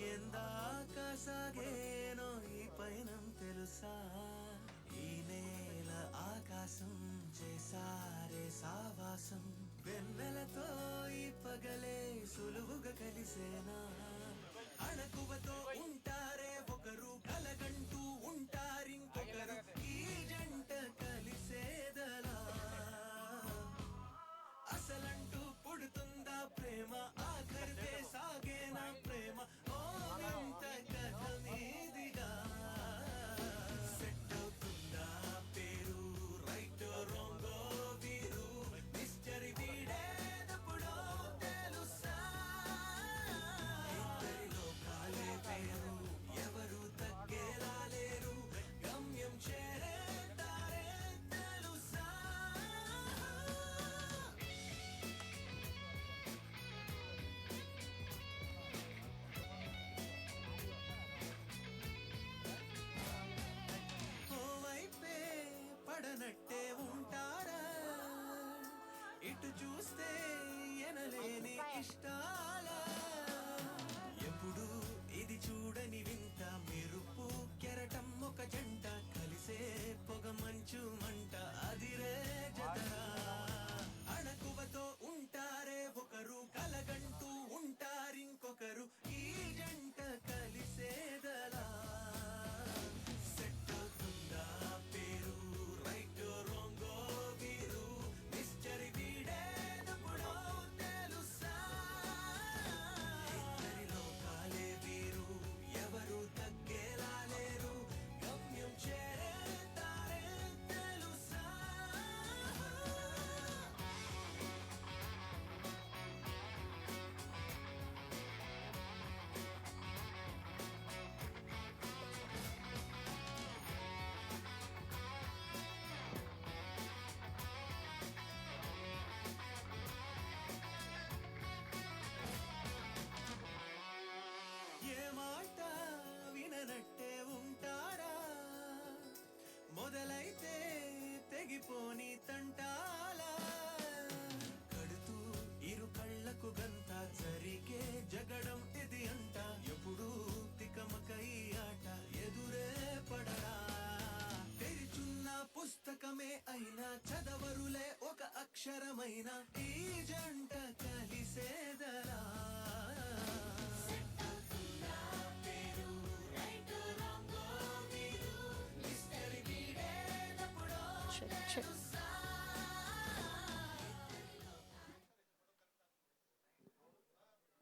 ఎందాక సాగేనో ఈ పయనం తెలుసా ఈ నేల ఆకాశం చేసారే సావాసం వెన్నెలతో ఈ పగలే సులువుగా కలిసేనా అణకువతో ఉంటారే ఒకరు కలగంటూ ఉంటారింకొకరు ఈ జంట కలిసేదలా అసలంటూ పుడుతుందా ప్రేమ ఆఖరితే సాగేనా ప్రేమ ఓ వింత కథ మీదిగా సెట్ అవుతుందా పేరు రైట్ రాంగో వీరు మిస్టరీ వీడేటప్పుడో తెలుసా ఇద్దరి లోకాలే పేరు ఎవరు తగ్గేలా లేరు గమ్యం చేరేతారే తెలుసా ఓవైపే పడనట్టే ఉంటారా ఇటు చూస్తే ఎనలేని ఇష్టాల ఎప్పుడు ఇది చూడని వింత మెరుపు కెరటం ఒక జంట కలిసే పొగ మంచు మంట అదిరే జతరా అణకువతో ఉంటారే ఒకరు కలగంటూ ఉంటారింకొకరు ఈ జంట కలిసేదలా సెట్ అవుతుందా పేరు రైట్ రాంగో వీరు మిస్టరీ వీడేటప్పుడో తెలుసా ఇద్దరి లోకాలే వీరు ఎవరు తగ్గేలా లేరు గమ్యం చేరేతారే తెలుసా ఏ మాట విననట్టే ఉంటారా మొదలైతే తెగిపోని తంటాల కడుతూ ఇరు కళ్ళకు గంత జరిగే జగడం ఇది అంట ఎప్పుడు తికమక ఈ ఆట ఎదురే పడరా తెరిచున్న పుస్తకమే అయినా చదవరులే ఒక అక్షరమైన ఈ జంట కలిసేదరా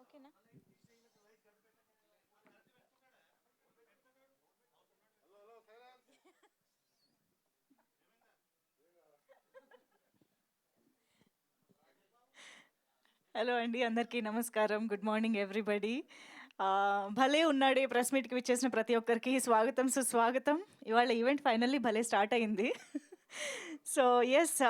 ఓకేనా? హలో అండి, అందరికీ నమస్కారం. Good morning everybody. భలే ఉన్నాడే ప్రెస్ మీట్కి విచ్చేసిన ప్రతి ఒక్కరికి స్వాగతం, సుస్వాగతం. ఇవాళ ఈవెంట్ ఫైనల్లీ భలే స్టార్ట్ అయింది. సో ఎస్,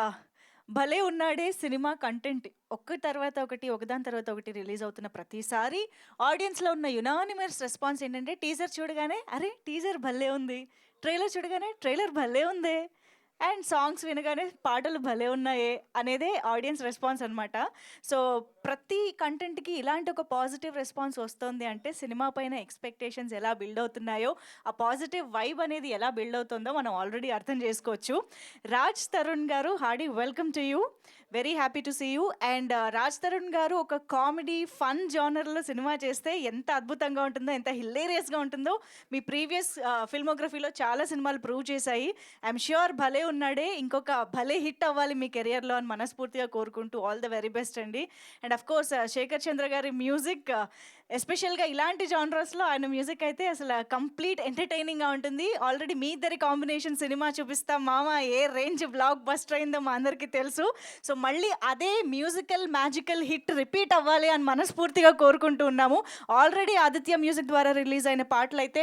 భలే ఉన్నాడే సినిమా కంటెంట్ ఒక్క తర్వాత ఒకటి, ఒకదాని తర్వాత ఒకటి రిలీజ్ అవుతున్న ప్రతిసారి ఆడియన్స్లో ఉన్న యునానిమస్ రెస్పాన్స్ ఏంటంటే, టీజర్ చూడగానే అరే టీజర్ భలే ఉంది, ట్రైలర్ చూడగానే ట్రైలర్ భలే ఉంది, అండ్ సాంగ్స్ వినగానే పాటలు భలే ఉన్నాయే అనేదే ఆడియన్స్ రెస్పాన్స్ అనమాట. సో ప్రతి కంటెంట్కి ఇలాంటి ఒక పాజిటివ్ రెస్పాన్స్ వస్తుంది అంటే సినిమా పైన ఎక్స్పెక్టేషన్స్ ఎలా బిల్డ్ అవుతున్నాయో, ఆ పాజిటివ్ వైబ్ అనేది ఎలా బిల్డ్ అవుతుందో మనం ఆల్రెడీ అర్థం చేసుకోవచ్చు. రాజ్ తరుణ్ గారు, hearty welcome to you. Very happy to see you. And Raj Tarun గారు ఒక కామెడీ ఫన్ జానర్లో సినిమా చేస్తే ఎంత అద్భుతంగా ఉంటుందో, ఎంత హిల్లేరియస్గా ఉంటుందో మీ ప్రీవియస్ ఫిల్మోగ్రఫీలో చాలా సినిమాలు ప్రూవ్ చేశాయి. ఐఎమ్ ష్యూర్ భలే ఉన్నాడే ఇంకొక భలే హిట్ అవ్వాలి మీ కెరియర్లో అని మనస్ఫూర్తిగా కోరుకుంటూ ఆల్ ద వెరీ బెస్ట్ అండి. అండ్ అఫ్ కోర్స్ శేఖర్ చంద్ర గారి మ్యూజిక్, ఎస్పెషల్గా ఇలాంటి జానరస్లో ఆయన మ్యూజిక్ అయితే అసలు కంప్లీట్ ఎంటర్టైనింగ్గా ఉంటుంది. ఆల్రెడీ మీ ఇద్దరి కాంబినేషన్ సినిమా చూపిస్తాం మామ ఏ రేంజ్ బ్లాక్ బస్టర్ అయిందో మా అందరికీ తెలుసు. సో మళ్ళీ అదే మ్యూజికల్ మ్యాజికల్ హిట్ రిపీట్ అవ్వాలి అని మనస్ఫూర్తిగా కోరుకుంటూ ఉన్నాము. ఆల్రెడీ ఆదిత్య మ్యూజిక్ ద్వారా రిలీజ్ అయిన పాటలు అయితే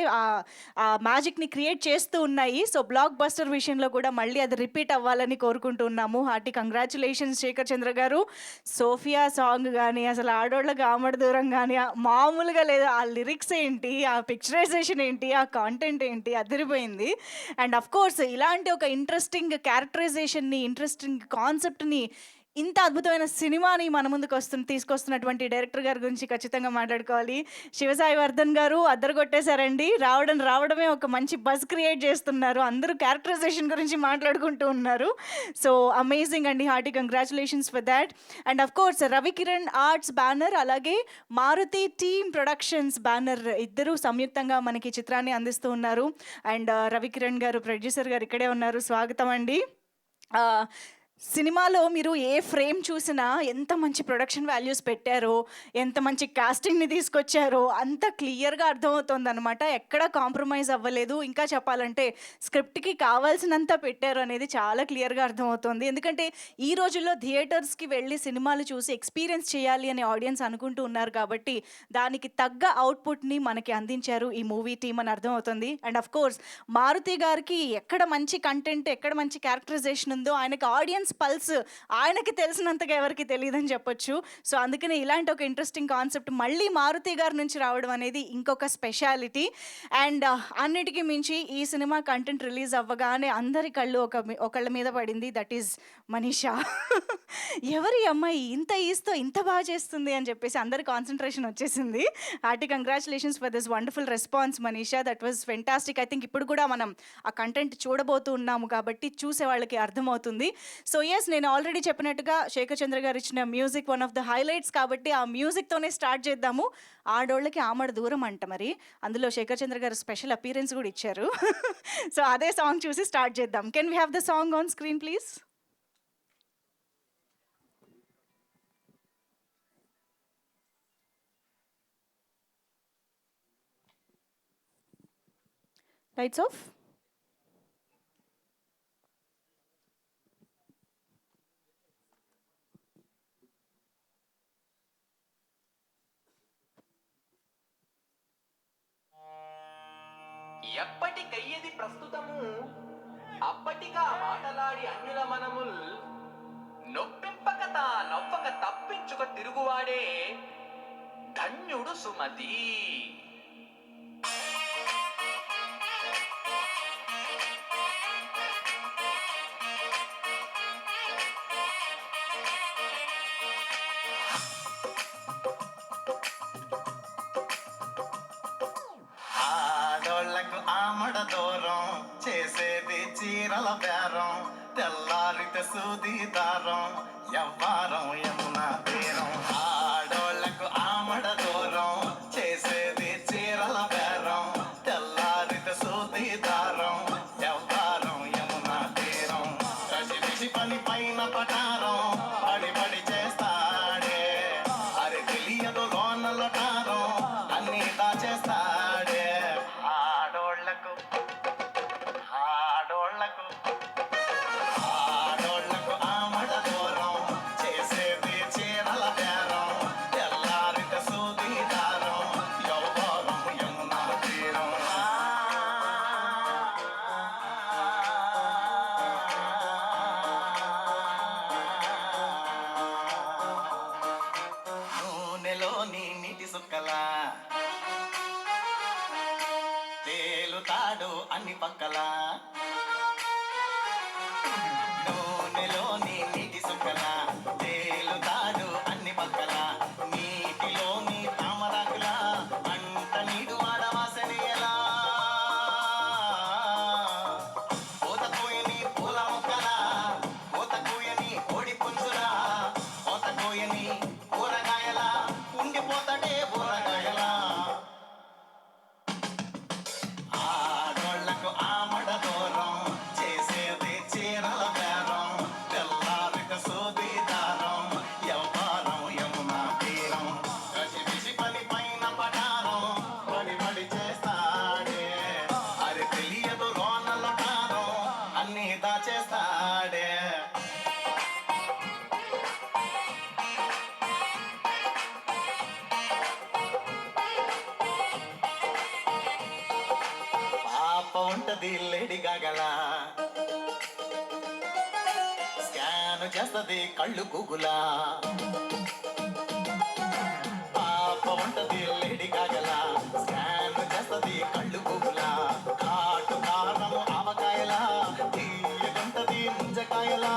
ఆ మ్యాజిక్ని క్రియేట్ చేస్తూ ఉన్నాయి. సో బ్లాక్ బస్టర్ విషయంలో కూడా మళ్ళీ అది రిపీట్ అవ్వాలని కోరుకుంటూ ఉన్నాము. హార్టీ కంగ్రాచులేషన్స్ శేఖర్ చంద్ర గారు. సోఫియా సాంగ్ కానీ, అసలు ఆడోళ్ళకి ఆమడ దూరం కానీ మామూలుగా లేదు. ఆ లిరిక్స్ ఏంటి, ఆ పిక్చరైజేషన్ ఏంటి, ఆ కాంటెంట్ ఏంటి, అదిరిపోయింది. అండ్ అఫ్ కోర్స్ ఇలాంటి ఒక ఇంట్రెస్టింగ్ క్యారెక్టరైజేషన్ని, ఇంట్రెస్టింగ్ కాన్సెప్ట్ని ఇంత అద్భుతమైన సినిమాని మన ముందుకు తీసుకొస్తున్నటువంటి డైరెక్టర్ గారి గురించి ఖచ్చితంగా మాట్లాడుకోవాలి. శివసాయి వర్ధన్ గారు అద్దరగొట్టేశారండి. రావడమే ఒక మంచి బజ్ క్రియేట్ చేస్తున్నారు. అందరూ క్యారెక్టరైజేషన్ గురించి మాట్లాడుకుంటూ ఉన్నారు. సో అమేజింగ్ అండి. Hearty congratulations for that. And of course Ravikiran arts banner అలాగే మారుతి టీమ్ ప్రొడక్షన్స్ బ్యానర్ ఇద్దరూ సంయుక్తంగా మనకి చిత్రాన్ని అందిస్తూ ఉన్నారు. అండ్ రవికిరణ్ గారు ప్రొడ్యూసర్ గారు ఇక్కడే ఉన్నారు. స్వాగతం అండి. సినిమాలో మీరు ఏ ఫ్రేమ్ చూసినా ఎంత మంచి ప్రొడక్షన్ వాల్యూస్ పెట్టారో, ఎంత మంచి కాస్టింగ్‌ని తీసుకొచ్చారో అంత క్లియర్‌గా అర్థమవుతోందనమాట. ఎక్కడ కాంప్రమైజ్ అవ్వలేదు. ఇంకా చెప్పాలంటే స్క్రిప్ట్‌కి కావాల్సినంత పెట్టారు అనేది చాలా క్లియర్‌గా అర్థమవుతోంది. ఎందుకంటే ఈ రోజుల్లో థియేటర్స్‌కి వెళ్ళి సినిమాలు చూసి ఎక్స్‌పీరియన్స్ చేయాలి అని ఆడియన్స్ అనుకుంటూ ఉన్నారు కాబట్టి, దానికి తగ్గ అవుట్‌పుట్‌ని మనకి అందించారు ఈ మూవీ టీమ్ అని అర్థమవుతుంది. అండ్ ఆఫ్ కోర్స్ మారుతి గారికి ఎక్కడ మంచి కంటెంట్, ఎక్కడ మంచి క్యారెక్టరైజేషన్ ఉందో ఆయనకి ఆడియన్స్ పల్స్ ఆయనకి తెలిసినంతగా ఎవరికి తెలియదని చెప్పొచ్చు. సో అందుకనే ఇలాంటి ఒక ఇంట్రెస్టింగ్ కాన్సెప్ట్ మళ్ళీ మారుతి గారి నుంచి రావడం అనేది ఇంకొక స్పెషాలిటీ. అండ్ అన్నిటికీ మించి ఈ సినిమా కంటెంట్ రిలీజ్ అవ్వగానే అందరి కళ్ళు ఒకళ్ళ మీద పడింది. That is Manisha. ఎవరి అమ్మాయి ఇంత ఈస్తో ఇంత బాగా చేస్తుంది అని చెప్పేసి అందరి కాన్సన్ట్రేషన్ వచ్చేసింది. Hearty congratulations for this wonderful response Manisha. That was fantastic. I think ఇప్పుడు కూడా మనం ఆ కంటెంట్ చూడబోతూ ఉన్నాము కాబట్టి చూసే వాళ్ళకి అర్థమవుతుంది. సో ఎస్, నేను ఆల్రెడీ చెప్పినట్టుగా శేఖర్ చంద్ర గారు ఇచ్చిన music one of the highlights కాబట్టి ఆ మ్యూజిక్తోనే స్టార్ట్ చేద్దాము. ఆడోళ్ళకి ఆమడ దూరం అంట. మరి అందులో శేఖర్ చంద్ర గారు స్పెషల్ అపీరెన్స్ కూడా ఇచ్చారు. సో అదే సాంగ్ చూసి స్టార్ట్ చేద్దాం. Can we have the song on screen please? Lights off. ఎప్పటికయ్యేది ప్రస్తుతము అప్పటిగా మాటలాడి అన్యుల మనముల్ నొప్పింపక తా నవ్వక తప్పించుక తిరుగువాడే ధన్యుడు సుమతి. ఆడోళ్లకు ఆమడ దూరం చేసేది చీరల బేరం, తెల్లారితే సూది దారం, ఎవ్వారం యమునా తీరం. ఆడోళ్లకు ఆమడ దూరం చేసేది చీరల బేరం, తెల్లారితే సూది దారం, ఎవ్వారం యమునా తీరం. కసిపిసి పని పైన పటారం పడి చేస్తాడే, అరే తెలియదు లోన లొటారం అన్ని దాచేస్తాడే. ఆడోళ్లకు ఆమడ దూరం చేసేది చీరల బేరం, తెల్లారితే సూది దారం, యవ్వారం యమునా తీరం. నూనెలోని నీటి సుక్కలా తేలుతాడు అన్ని పక్కలా, నూనెలోని నీటి సుక్కలా తేలుతాడు అన్ని పక్కలా, నీటిలోని తామరాకులా అంట నీడు వాడవాసని ఎలా, పూత కోయని పూల మొక్కలా పూత కోయని కోడి పుంజులా, పూత కోయని కూరగాయలా ఉండిపోతాడే ఊరగాయలా. ఆడోళ్లకు ఆమడ దూరం చేసేది చీరల బేరం, తెల్లారితే సూది దారం, యవ్వారం యమునా తీరం. కసిపిసి పని పైన పటారం పడి చేస్తాడే, అది తెలియదు లోన లొటారం అన్ని దాచేస్తాడే. పాప ఉంటది లేడీ గాగలా, స్కాన్ చేస్తది కళ్ళు గూగులా. పాప ఉంటది లేడీ గాగలా, స్కాన్ చేస్తది కళ్ళు గూగులా. కాటు కారము ఆవకాయలా తీయగుంటది ముంజకాయలా.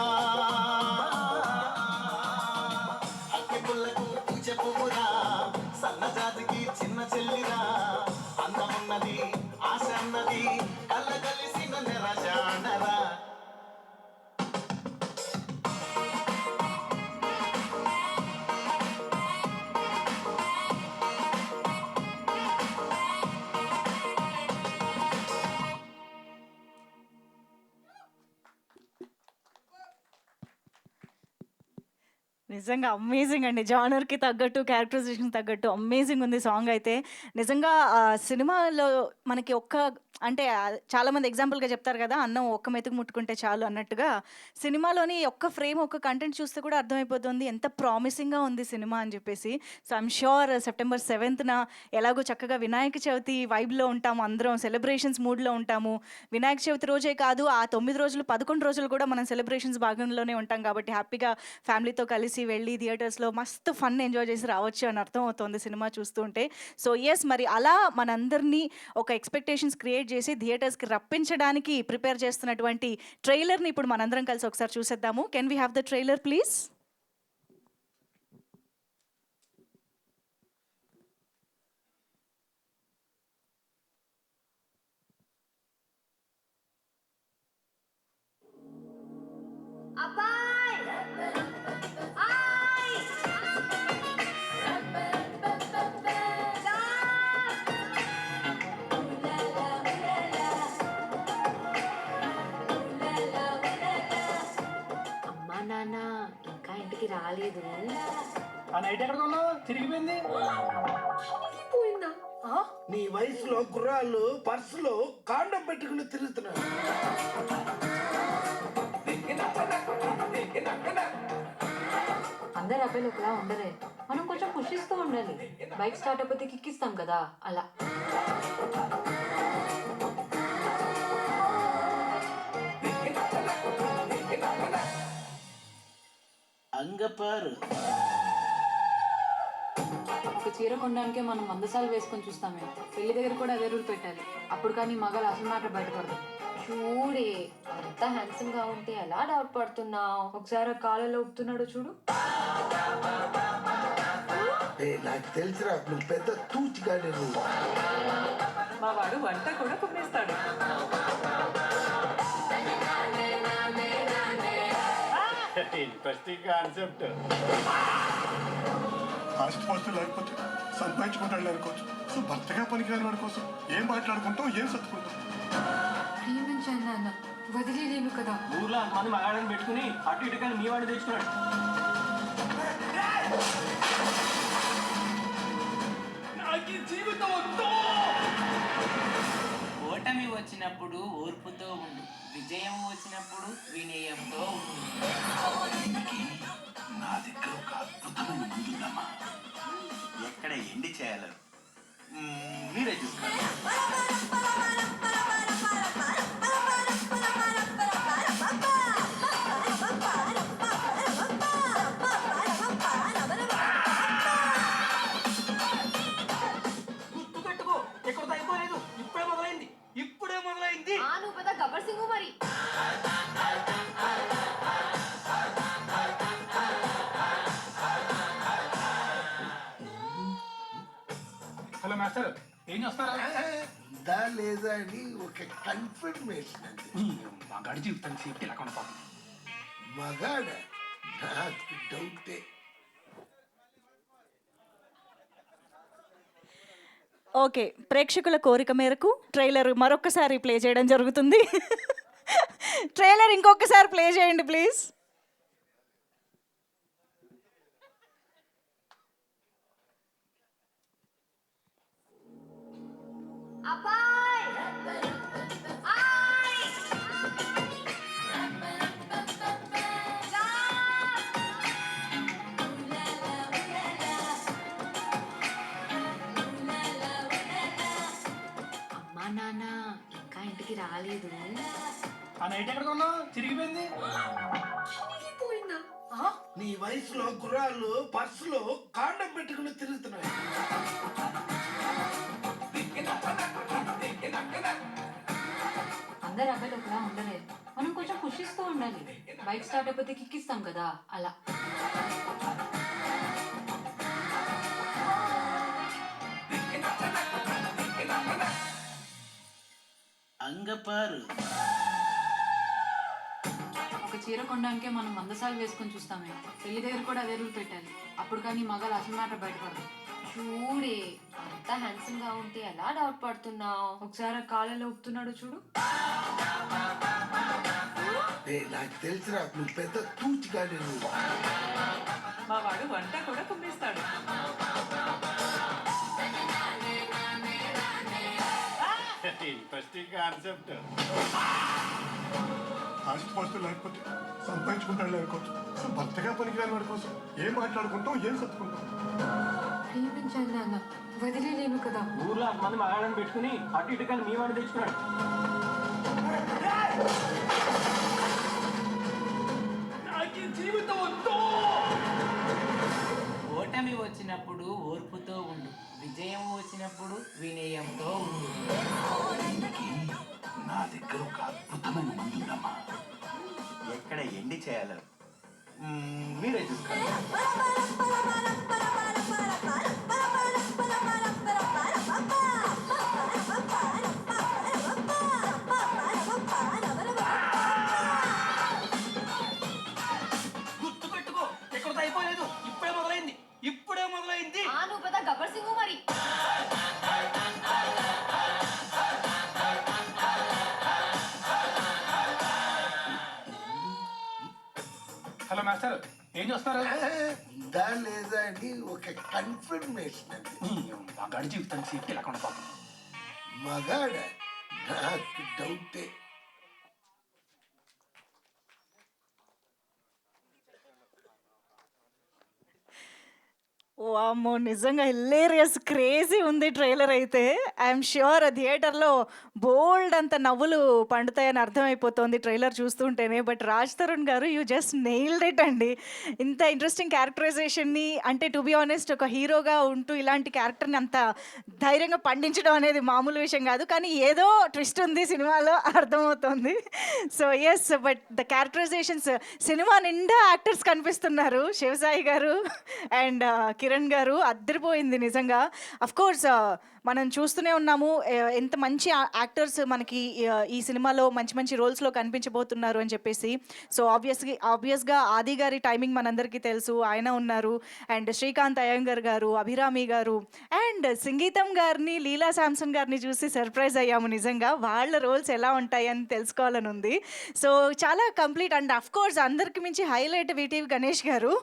నిజంగా అమేజింగ్ అండి. జానర్‌కి తగ్గట్టు, క్యారెక్టరైజేషన్‌కి తగ్గట్టు అమేజింగ్ ఉంది సాంగ్ అయితే. నిజంగా సినిమాలో మనకి అంటే చాలామంది ఎగ్జాంపుల్‌గా చెప్తారు కదా! అన్నం ఒక్క మెతుకు ముట్టుకుంటే చాలు అన్నట్టుగా, సినిమాలోని ఒక్క ఫ్రేమ్, ఒక్క కంటెంట్ చూస్తే కూడా అర్థమైపోతుంది ఎంత ప్రామిసింగ్‌గా ఉంది సినిమా అని చెప్పేసి. సో, ఐయామ్ ష్యూర్ సెప్టెంబర్ 7న ఎలాగో చక్కగా వినాయక చవితి వైబ్‌లో ఉంటాము అందరం. సెలబ్రేషన్స్ మూడ్‌లో ఉంటాము. వినాయక చవితి రోజే కాదు, ఆ 9 రోజులు, 11 రోజులు కూడా మనం సెలబ్రేషన్స్ భాగంలోనే ఉంటాం కాబట్టి హ్యాపీగా ఫ్యామిలీతో కలిసి వెళ్ళి థియేటర్స్‌లో మస్తు ఫన్ ఎంజాయ్ చేసి రావచ్చు అని అర్థమవుతోంది సినిమా చూస్తూ ఉంటే. సో, యెస్, మరి అలా మనందరినీ ఒక ఎక్స్‌పెక్టేషన్స్ క్రియేట్ చేసి థియేటర్స్‌కి రప్పించడానికి ప్రిపేర్ చేస్తున్నటువంటి ట్రైలర్‌ని ఇప్పుడు మనందరం కలిసి ఒకసారి చూసేద్దాము. Can we have the trailer please? అబ్బాయ్ ఆయ్ అమ్మా నాన్న ఇంకా ఇంటికి రాలేదు. ఆ నైట్ ఎక్కడ ఉన్నావు? తిరిగిపోయింది. పోయిందా? నీ వయసులో గుర్రాలు పర్సులో కాండం పెట్టుకుని తిరుగుతున్నారు. అందరు అబ్బాయిలు ఒకలా ఉండరే, మనం కొంచెం పుషిస్తూ ఉండాలి. బైక్ స్టార్ట్ అయిపోతే కిక్కిస్తాం కదా అలా. అంగపారు ఒక చీర కొనడానికే మనం 100 సార్లు వేసుకొని చూస్తామే. పెళ్లి దగ్గర కూడా అదే రూల్ పెట్టాలి. అప్పుడు కానీ మగాలు అసలు మాట బయటపడదు. చూడే అంత హ్యాండ్సమ్ గా ఉంటే ఎలా డౌట్ పడుతున్నావు? ఒకసారి ఆ కాలలో ఉప్పుతున్నాడు చూడు. నాకు తెలిసిరా నువ్వు పెద్ద తూచిగానే నువ్వు. మా వాడు వంట కూడా కుమ్మేస్తాడు. Interesting concept. ఆస్తిపాస్తులు లేకపోతే సంపాదించుకుంటాడు అనుకోవచ్చు. సో భర్తగా పనికిరాని వాడి కోసం ఏం మాట్లాడుకుంటాం, ఏం సర్దుకుంటాం. ప్రేమించాను నాన్న, వదిలేను కదా. ఊర్లో అంతమంది మగాడని పెట్టుకుని అటు ఇటు కానీ మీ వాడిని తెచ్చుకున్నాడు. ఓటమి వచ్చినప్పుడు ఓర్పుతో ఉండు, విజయం వచ్చినప్పుడు వినయంతో ఉండు. నా దగ్గర ఒక అద్భుతమైన ముందుందమ్మా. ఎక్కడ ఎండి చేయాలో మీరే చూసుకోండి. గుర్తు పెట్టుకో, ఎక్కడ అయిపోలేదు. ఇప్పుడే మొదలైంది. నువ్వు పెద్ద గబ్బర్ సింగ్ మరి. హలో మాస్టర్, ఏం చేస్తారా? ఉందా లేదా అని ఒక కన్ఫర్మేషన్ అంతే. మగాడి జీవితాన్ని సేఫ్టీ ఎలా కొనపాలి? మగాడ నాకు డౌటే. ఓకే, ప్రేక్షకుల కోరిక మేరకు ట్రైలర్ మరొకసారి ప్లే చేయడం జరుగుతుంది. ట్రైలర్ ఇంకొకసారి ప్లే చేయండి ప్లీజ్. అబ్బాయ్ ఆయ్ అమ్మా నాన్న ఇంకా ఇంటికి రాలేదు. ఆ నైట్ ఎక్కడ ఉన్నావు? తిరిగిపోయింది. పోయిందా? నీ వయసులో గుర్రాలు పర్సులో కాండం పెట్టుకుని తిరుగుతున్నారు. అందరు అబ్బాయిలు ఒకలా ఉండరే, మనం కొంచెం పుషిస్తూ ఉండాలి. బైక్ స్టార్ట్ అయిపోతే కిక్కిస్తాం కదా అలా. అంగపారు ఒక చీర కొనడానికే మనం 100 సార్లు వేసుకొని చూస్తామే. పెళ్లి దగ్గర కూడా అదే రూల్ పెట్టాలి. అప్పుడు కానీ మగాలు అసలు మాట బయటపడదు. చూడే అంత హ్యాండ్సమ్ గా ఉంటే ఎలా డౌట్ పడుతున్నావు? ఒకసారి ఆ కాలలో ఉప్పుతున్నాడు చూడు. నాకు తెలిసిరా నువ్వు పెద్ద తూచిగానే నువ్వు. మా వాడు వంట కూడా కుమ్మేస్తాడు. Interesting concept. ఆస్తిపాస్తులు లేకపోతే సంపాదించుకుంటాడు అనుకోవచ్చు. అసలు భర్తగా పనికిరాని వాడి కోసం ఏం మాట్లాడుకుంటాం, ఏం సర్దుకుంటాం. ప్రేమించాను నాన్న, వదిలేను కదా. ఊర్లో మంది మగాళ్ళని పెట్టుకుని అటు ఇటు కానీ మీ వాడిని తెచ్చుకున్నాడు. నాకు ఈ జీవితం వద్దు. ఓటమి వచ్చినప్పుడు ఓర్పుతో ఉండు, విజయం వచ్చినప్పుడు వినయంతో ఉండు. దీనికి నా దగ్గర ఒక అద్భుతమైన మందు ఉందమ్మా. ఎక్కడ ఎండి చేయాలో మీరే చూసుకోండి. గుర్తు పెట్టుకో, ఎక్కడితో అయిపోలేదు. ఇప్పుడే మొదలైంది. నువ్వు పెద్ద గబ్బర్ సింగ్ మరి. హలో మాస్టర్, ఏం చేస్తున్నారు? ఉందా లేదా అని ఒక కన్ఫర్మేషన్ అండి. మగాడి జీవితానికి సీట్ లేకుండా పాపం. మగాడ నాకు డౌటే. వామ్మో! నిజంగా హిల్లేరియస్ క్రేజీ ఉంది ట్రైలర్ అయితే. ఐఎమ్ ష్యూర్ థియేటర్‌లో బోల్డ్ అంత నవ్వులు పండుతాయని అర్థమైపోతోంది ట్రైలర్ చూస్తుంటేనే. బట్ రాజ్ తరుణ్ గారు యూ జస్ట్ నెయిల్డ్ ఇట్ అండి. ఇంత ఇంట్రెస్టింగ్ క్యారెక్టరైజేషన్‌ని అంటే టు బీ ఆనెస్ట్ ఒక హీరోగా ఉంటూ ఇలాంటి క్యారెక్టర్‌ని అంత ధైర్యంగా పండించడం అనేది మామూలు విషయం కాదు. కానీ ఏదో ట్విస్ట్ ఉంది సినిమాలో అర్థమవుతోంది. So yes, but the characterisations cinema నిండా యాక్టర్స్ కనిపిస్తున్నారు. శివసాయి గారు అండ్ కిరణ్ గారు అద్దరిపోయింది నిజంగా. అఫ్కోర్స్ మనం చూస్తూనే ఉన్నాము ఎంత మంచి యాక్టర్స్ మనకి ఈ సినిమాలో మంచి మంచి రోల్స్లో కనిపించబోతున్నారు అని చెప్పేసి. సో ఆబ్వియస్గా ఆది గారి టైమింగ్ మనందరికీ తెలుసు, ఆయన ఉన్నారు. అండ్ శ్రీకాంత్ అయ్యంగర్ గారు, అభిరామి గారు అండ్ సంగీతం గారిని, లీలా శాంసన్ గారిని చూసి సర్ప్రైజ్ అయ్యాము నిజంగా. వాళ్ళ రోల్స్ ఎలా ఉంటాయి అని తెలుసుకోవాలని ఉంది. సో చాలా కంప్లీట్ అండ్ అఫ్కోర్స్ అందరికి మించి హైలైట్ వీటీవీ గణేష్ గారు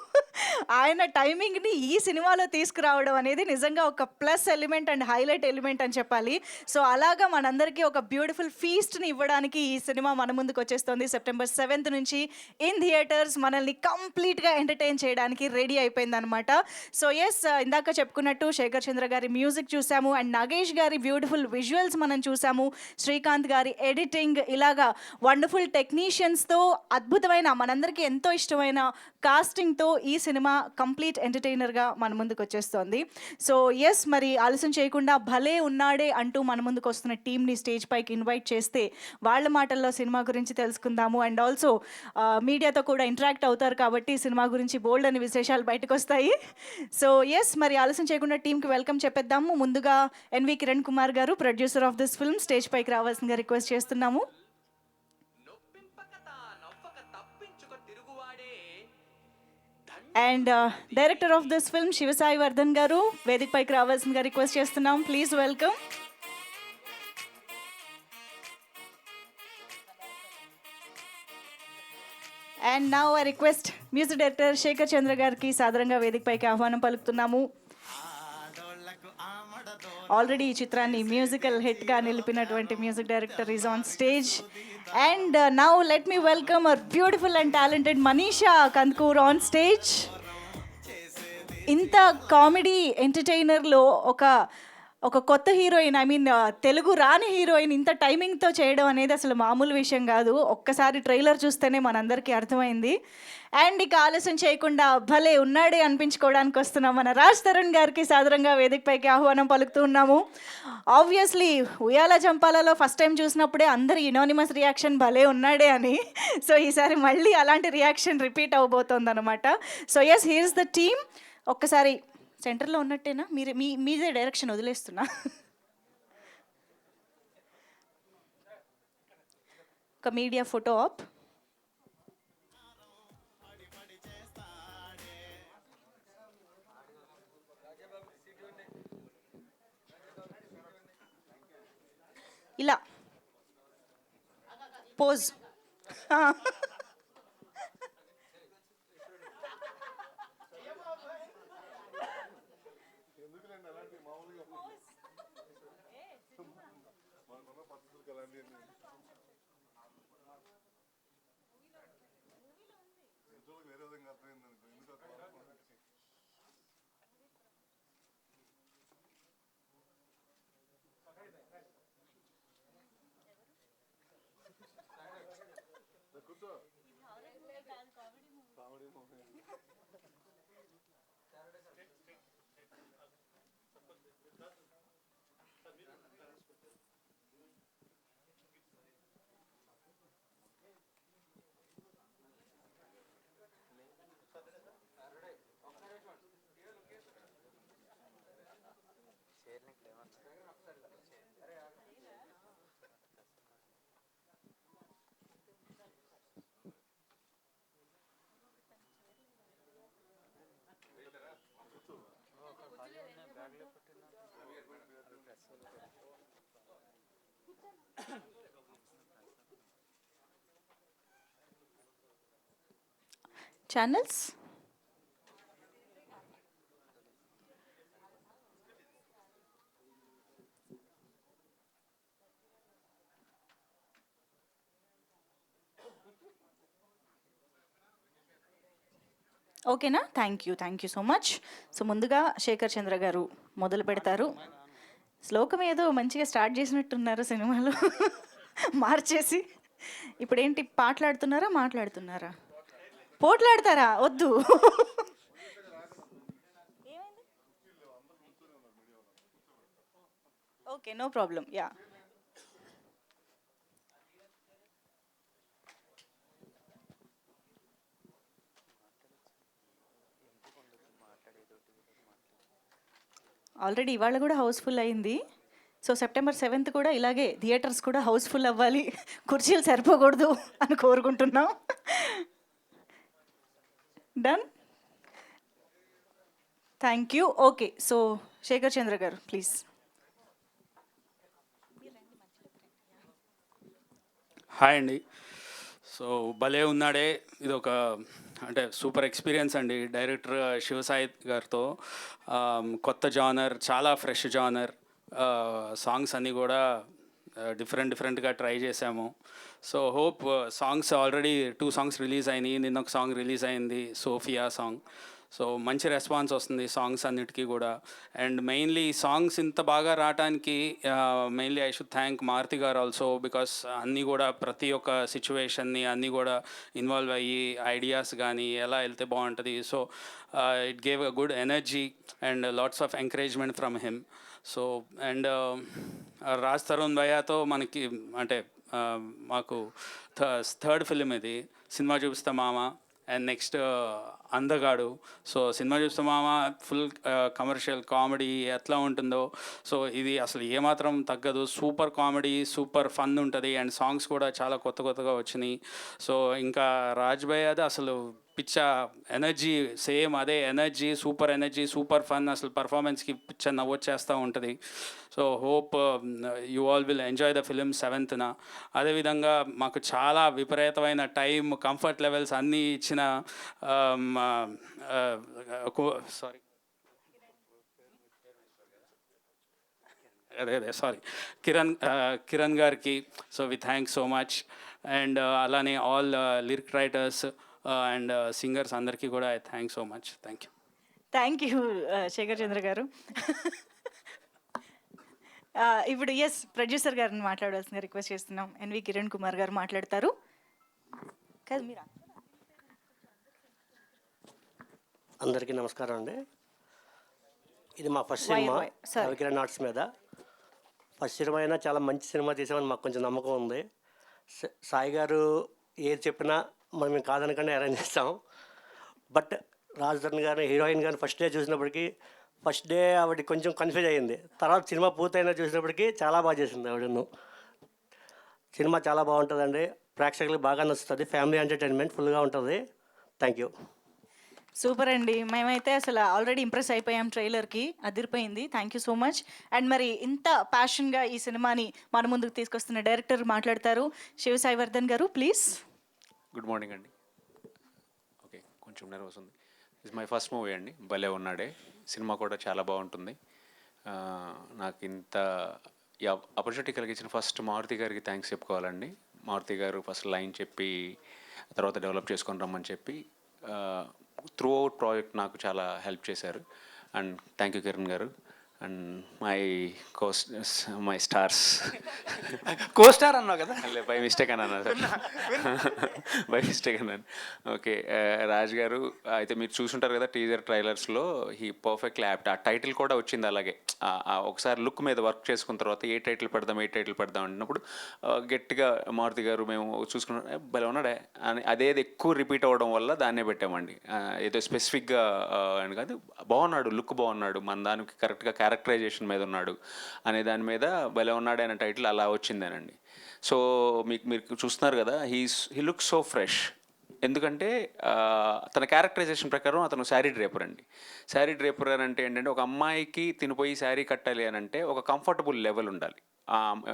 ఆయన టైమింగ్ని ఈ సినిమాలో తీసుకురావడం అనేది నిజంగా ఒక plus element and highlight element అని చెప్పాలి. సో అలాగా మనందరికీ ఒక బ్యూటిఫుల్ ఫీస్ట్ని ఇవ్వడానికి ఈ సినిమా మన ముందుకు వచ్చేస్తుంది. September 7th నుంచి ఇన్ థియేటర్స్ మనల్ని కంప్లీట్గా ఎంటర్టైన్ చేయడానికి రెడీ అయిపోయింది అనమాట. సో ఎస్, ఇందాక చెప్పుకున్నట్టు శేఖర్ చంద్ర గారి మ్యూజిక్ చూసాము అండ్ నాగేష్ గారి బ్యూటిఫుల్ విజువల్స్ మనం చూసాము. శ్రీకాంత్ గారి ఎడిటింగ్, ఇలాగా వండర్ఫుల్ టెక్నీషియన్స్తో అద్భుతమైన మనందరికీ ఎంతో ఇష్టమైన కాస్టింగ్తో ఈ సినిమా కంప్లీట్ ఎంటర్టైనర్గా మన ముందుకు వచ్చేస్తోంది. సో ఎస్, మరి ఆలస్యం చేయకుండా భలే ఉన్నాడే అంటూ మన ముందుకు వస్తున్న టీమ్ని స్టేజ్ పైకి ఇన్వైట్ చేస్తే వాళ్ళ మాటల్లో సినిమా గురించి తెలుసుకుందాము. అండ్ ఆల్సో మీడియాతో కూడా ఇంటరాక్ట్ అవుతారు కాబట్టి సినిమా గురించి బోల్డ్ అని విశేషాలు బయటకు వస్తాయి. సో ఎస్, మరి ఆలస్యం చేయకుండా టీంకి వెల్కమ్ చెప్పేద్దాము. ముందుగా ఎన్వి కిరణ్ కుమార్ గారు, producer of this film, stage పైకి రావాల్సిందిగా రిక్వెస్ట్ చేస్తున్నాము. And director of this film Shivasai Vardhan గారు వేదిక పైకి రావాల్సిందిగా రిక్వెస్ట్ చేస్తున్నాం. Please welcome. And now I request music director Shekhar Chandra గారికి సాదరంగా వేదిక పైకి ఆహ్వానం పలుకుతున్నాము. ఆల్రెడీ ఈ చిత్రాన్ని మ్యూజికల్ హిట్గా నిలిపినటువంటి music director is on stage. And now let me welcome our beautiful and talented Manisha Kandukur on stage. ఇంత కామెడీ ఎంటర్టైనర్లో ఒక కొత్త హీరోయిన్, ఐ మీన్ తెలుగు రాని హీరోయిన్ ఇంత టైమింగ్తో చేయడం అనేది అసలు మామూలు విషయం కాదు. ఒక్కసారి ట్రైలర్ చూస్తేనే మనందరికీ అర్థమైంది. అండ్ ఇక ఆలస్యం చేయకుండా భలే ఉన్నాడే అనిపించుకోవడానికి వస్తున్నాం మన రాజ్ తరుణ్ గారికి సాదరంగా వేదికపైకి ఆహ్వానం పలుకుతూ ఉన్నాము. ఆబ్వియస్లీ ఉయ్యాల జంపాలలో ఫస్ట్ టైం చూసినప్పుడే అందరి యునానిమస్ రియాక్షన్ భలే ఉన్నాడే అని. సో ఈసారి మళ్ళీ అలాంటి రియాక్షన్ రిపీట్ అవబోతోంది అనమాట. So yes, here's the team. ఒక్కసారి సెంటర్లో ఉన్నట్టేనా, మీదే డైరెక్షన్ వదిలేస్తున్నా. ఒక మీడియా ఫోటో ఆప్. ఇలా పోజ్. ఛానల్స్ ఓకేనా? Thank you so much. So ముందుగా శేఖర్ చంద్ర గారు మొదలు పెడతారు. శ్లోకం ఏదో మంచిగా స్టార్ట్ చేసినట్టున్నారు సినిమాలో మార్చేసి. ఇప్పుడేంటి మాట్లాడుతున్నారా? పోట్లాడతారా? వద్దు. Okay, no problem. Yeah, already ఇవాళ కూడా హౌస్ఫుల్ అయింది. సో సెప్టెంబర్ 7th కూడా ఇలాగే థియేటర్స్ కూడా హౌస్ఫుల్ అవ్వాలి, కుర్చీలు సరిపోకూడదు అని కోరుకుంటున్నాం. Done, thank you. Okay, so Shekhar Chandra గారు ప్లీజ్. హాయ్ అండి. సో భలే ఉన్నాడే ఇది ఒక అంటే సూపర్ ఎక్స్పీరియన్స్ అండి. డైరెక్టర్ శివసాయి గారితో కొత్త జానర్, చాలా ఫ్రెష్ జానర్. సాంగ్స్ అన్నీ కూడా డిఫరెంట్గా ట్రై చేసాము. So hope songs already 2 songs release అయినాయి. నిన్న ఒక సాంగ్ రిలీజ్ అయింది, సోఫియా సాంగ్. సో మంచి రెస్పాన్స్ వస్తుంది సాంగ్స్ అన్నిటికీ కూడా. అండ్ మెయిన్లీ సాంగ్స్ ఇంత బాగా రావడానికి mainly I should thank Maruthi గారు ఆల్సో, బికాస్ అన్నీ కూడా ప్రతి ఒక్క సిచ్యువేషన్ని అన్నీ కూడా ఇన్వాల్వ్ అయ్యి ఐడియాస్ కానీ ఎలా వెళ్తే బాగుంటుంది. So it gave a good energy and lots of encouragement from him. So and Raj Tarun భయ్యాతో మనకి అంటే మాకు థర్డ్ ఫిలిం ఇది. సినిమా చూపిస్తా మామ అండ్ నెక్స్ట్ అందగాడు. సో సినిమా చూస్తే మామ ఫుల్ కమర్షియల్ కామెడీ ఎట్లా ఉంటుందో సో ఇది అసలు ఏమాత్రం తగ్గదు. సూపర్ కామెడీ, సూపర్ ఫన్ ఉంటుంది. అండ్ సాంగ్స్ కూడా చాలా కొత్తగా వచ్చినాయి. సో ఇంకా రాజ్ భయ్యాది అసలు పిచ్చ ఎనర్జీ, సేమ్ అదే ఎనర్జీ, సూపర్ ఫన్. అసలు పర్ఫార్మెన్స్కి పిచ్చ నవ్వొచ్చేస్తూ ఉంటుంది. So hope you all will enjoy the film 7th. అదేవిధంగా మాకు చాలా విపరీతమైన టైం, కంఫర్ట్ లెవెల్స్ అన్నీ ఇచ్చిన కిరణ్ గారికి so we thank so much. And అలానే all lyric writers and singers అందరికీ కూడా I thank so much. Thank you Shekhar Chandra గారు. ఇప్పుడు ఎస్ ప్రొడ్యూసర్ గారిని మాట్లాడాల్సిందిగా రిక్వెస్ట్ చేస్తున్నాం. ఎన్వి కిరణ్ కుమార్ గారు మాట్లాడతారు. కాదు మీరు. అందరికీ నమస్కారం అండి. ఇది మా ఫస్ట్ సినిమా కిరణ్ ఆర్ట్స్ మీద. ఫస్ట్ సినిమా అయినా చాలా మంచి సినిమా తీసామని మాకు కొంచెం నమ్మకం ఉంది. సాయి గారు ఏది చెప్పినా మేము కాదనకుండా అరేంజ్ చేస్తాం. బట్ రాజధాని గారిని హీరోయిన్ గారిని ఫస్ట్ డే చూసినప్పటికీ ఫస్ట్ డే ఆవిడ కొంచెం కన్ఫ్యూజ్ అయ్యింది. తర్వాత సినిమా పూర్తయినా చూసినప్పటికీ చాలా బాగా చేసింది ఆవిడను. సినిమా చాలా బాగుంటుందండి, ప్రేక్షకులకు బాగా నచ్చుతుంది. ఫ్యామిలీ ఎంటర్టైన్మెంట్ ఫుల్గా ఉంటుంది. Thank you. సూపర్ అండి. మేమైతే అసలు ఆల్రెడీ ఇంప్రెస్ అయిపోయాం, ట్రైలర్కి అదిరిపోయింది. Thank you so much. And మరి ఇంత ప్యాషన్గా ఈ సినిమాని మన ముందుకు తీసుకొస్తున్న డైరెక్టర్ మాట్లాడతారు. శివసాయి వర్ధన్ గారు ప్లీజ్. గుడ్ మార్నింగ్ అండి. ఓకే, కొంచెం నర్వస్ ఉంది. ఇట్స్ మై ఫస్ట్ మూవీ అండి, భలే ఉన్నాడే. సినిమా కూడా చాలా బాగుంటుంది. నాకు ఇంత ఈ ఆపర్చునిటీ కలిగించిన ఫస్ట్ మారుతి గారికి థ్యాంక్స్ చెప్పుకోవాలండి. మారుతి గారు ఫస్ట్ లైన్ చెప్పి తర్వాత డెవలప్ చేసుకొని రమ్మని చెప్పి త్రూ అవుట్ ప్రాజెక్ట్ నాకు చాలా హెల్ప్ చేశారు. అండ్ థ్యాంక్ యూ కిరణ్ గారు. అండ్ మై స్టార్స్ కోస్టార్ అన్నావు కదా. బై మిస్టేక్ అన్నాను సార్, బై మిస్టేక్ అన్నాను. ఓకే, రాజ్ గారు అయితే మీరు చూసుంటారు కదా టీజర్ ట్రైలర్స్లో, హీ పర్ఫెక్ట్లీ యాప్ట్. ఆ టైటిల్ కూడా వచ్చింది అలాగే. ఒకసారి లుక్ మీద వర్క్ చేసుకున్న తర్వాత ఏ టైటిల్ పెడదాం అన్నప్పుడు గట్టిగా మారుతి గారు మేము చూసుకున్నాం భలే ఉన్నాడే అని అదేది ఎక్కువ రిపీట్ అవ్వడం వల్ల దాన్నే పెట్టామండి. ఏదో స్పెసిఫిక్గా అని కాదు, బాగున్నాడు, లుక్ బాగున్నాడు, మన దానికి కరెక్ట్గా క్యారెక్టరైజేషన్ మీద ఉన్నాడు అనే దాని మీద భలే ఉన్నాడు అనే టైటిల్ అలా వచ్చిందేనండి. సో మీరు చూస్తున్నారు కదా, హీ లుక్ సో ఫ్రెష్. ఎందుకంటే తన క్యారెక్టరైజేషన్ ప్రకారం అతను శారీ డ్రేపర్ అండి. శారీ డ్రేపర్ అని అంటే ఏంటంటే ఒక అమ్మాయికి తినిపోయి శారీ కట్టాలి అని అంటే ఒక కంఫర్టబుల్ లెవెల్ ఉండాలి.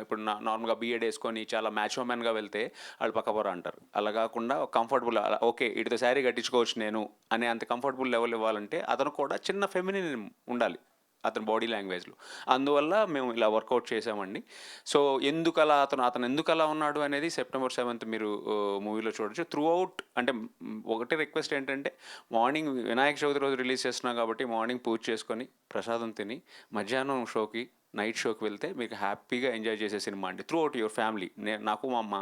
ఇప్పుడు నార్మల్గా బిఎడ్ వేసుకొని చాలా మ్యాచ్మెన్గా వెళ్తే వాళ్ళు పక్కపొర అంటారు. అలా కాకుండా ఒక కంఫర్టబుల్, ఓకే వీటితో శారీ కట్టించుకోవచ్చు నేను అనే అంత కంఫర్టబుల్ లెవెల్ ఇవ్వాలంటే అతను కూడా చిన్న ఫెమినిన్ ఉండాలి అతని బాడీ లాంగ్వేజ్లో. అందువల్ల మేము ఇలా వర్కౌట్ చేసామండి. సో అతను ఎందుకు అలా ఉన్నాడు అనేది September 7th మీరు మూవీలో చూడొచ్చు. త్రూ అవుట్ అంటే ఒకటే రిక్వెస్ట్ ఏంటంటే, మార్నింగ్ వినాయక చవితి రోజు రిలీజ్ చేస్తున్నాం కాబట్టి మార్నింగ్ పూజ చేసుకొని ప్రసాదం తిని మధ్యాహ్నం షోకి నైట్ షోకి వెళ్తే మీకు హ్యాపీగా ఎంజాయ్ చేసే సినిమా అండి. Through out your family. నాకు మా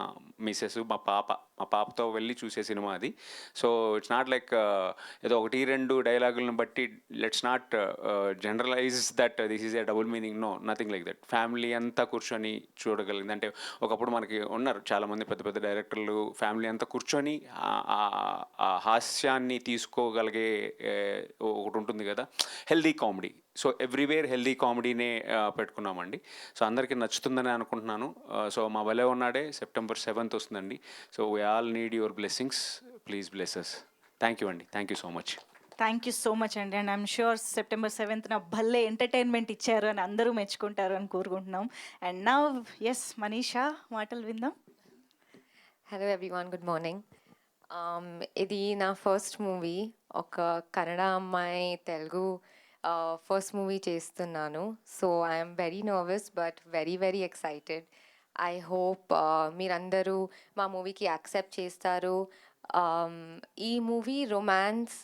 మిస్సెస్ మా పాపతో వెళ్ళి చూసే సినిమా అది. సో ఇట్స్ నాట్ లైక్ ఏదో 1-2 డైలాగులను బట్టి let's not generalise that this is a double meaning. No, nothing like that. Family అంతా కూర్చొని చూడగలిగింది. అంటే ఒకప్పుడు మనకి ఉన్నారు చాలామంది పెద్ద పెద్ద డైరెక్టర్లు, ఫ్యామిలీ అంతా కూర్చొని ఆ హాస్యాన్ని తీసుకోగలిగే ఒకటి ఉంటుంది కదా, healthy comedy. So everywhere healthy కామెడీనే పెట్టుకున్నామండి. సో అందరికీ నచ్చుతుందని అనుకుంటున్నాను. సో మా భలే ఉన్నాడే September 7th వస్తుందండి. So we all need your blessings. Please bless us. Thank you అండి. Thank you so much. Thank you so much అండి. And I'm sure September 7th భలే ఎంటర్టైన్మెంట్ ఇచ్చారు అని అందరూ మెచ్చుకుంటారు అని కోరుకుంటున్నాం. అండ్ నౌ ఎస్ మనీషా మాటలు విందాం. Hello everyone, good morning. ఇది నా ఫస్ట్ మూవీ. ఒక కన్నడ అమ్మాయి తెలుగు ఫస్ట్ మూవీ చేస్తున్నాను. So I'm very nervous but very very excited. I hope మీరందరూ మా మూవీకి యాక్సెప్ట్ చేస్తారు. ఈ మూవీ రొమాన్స్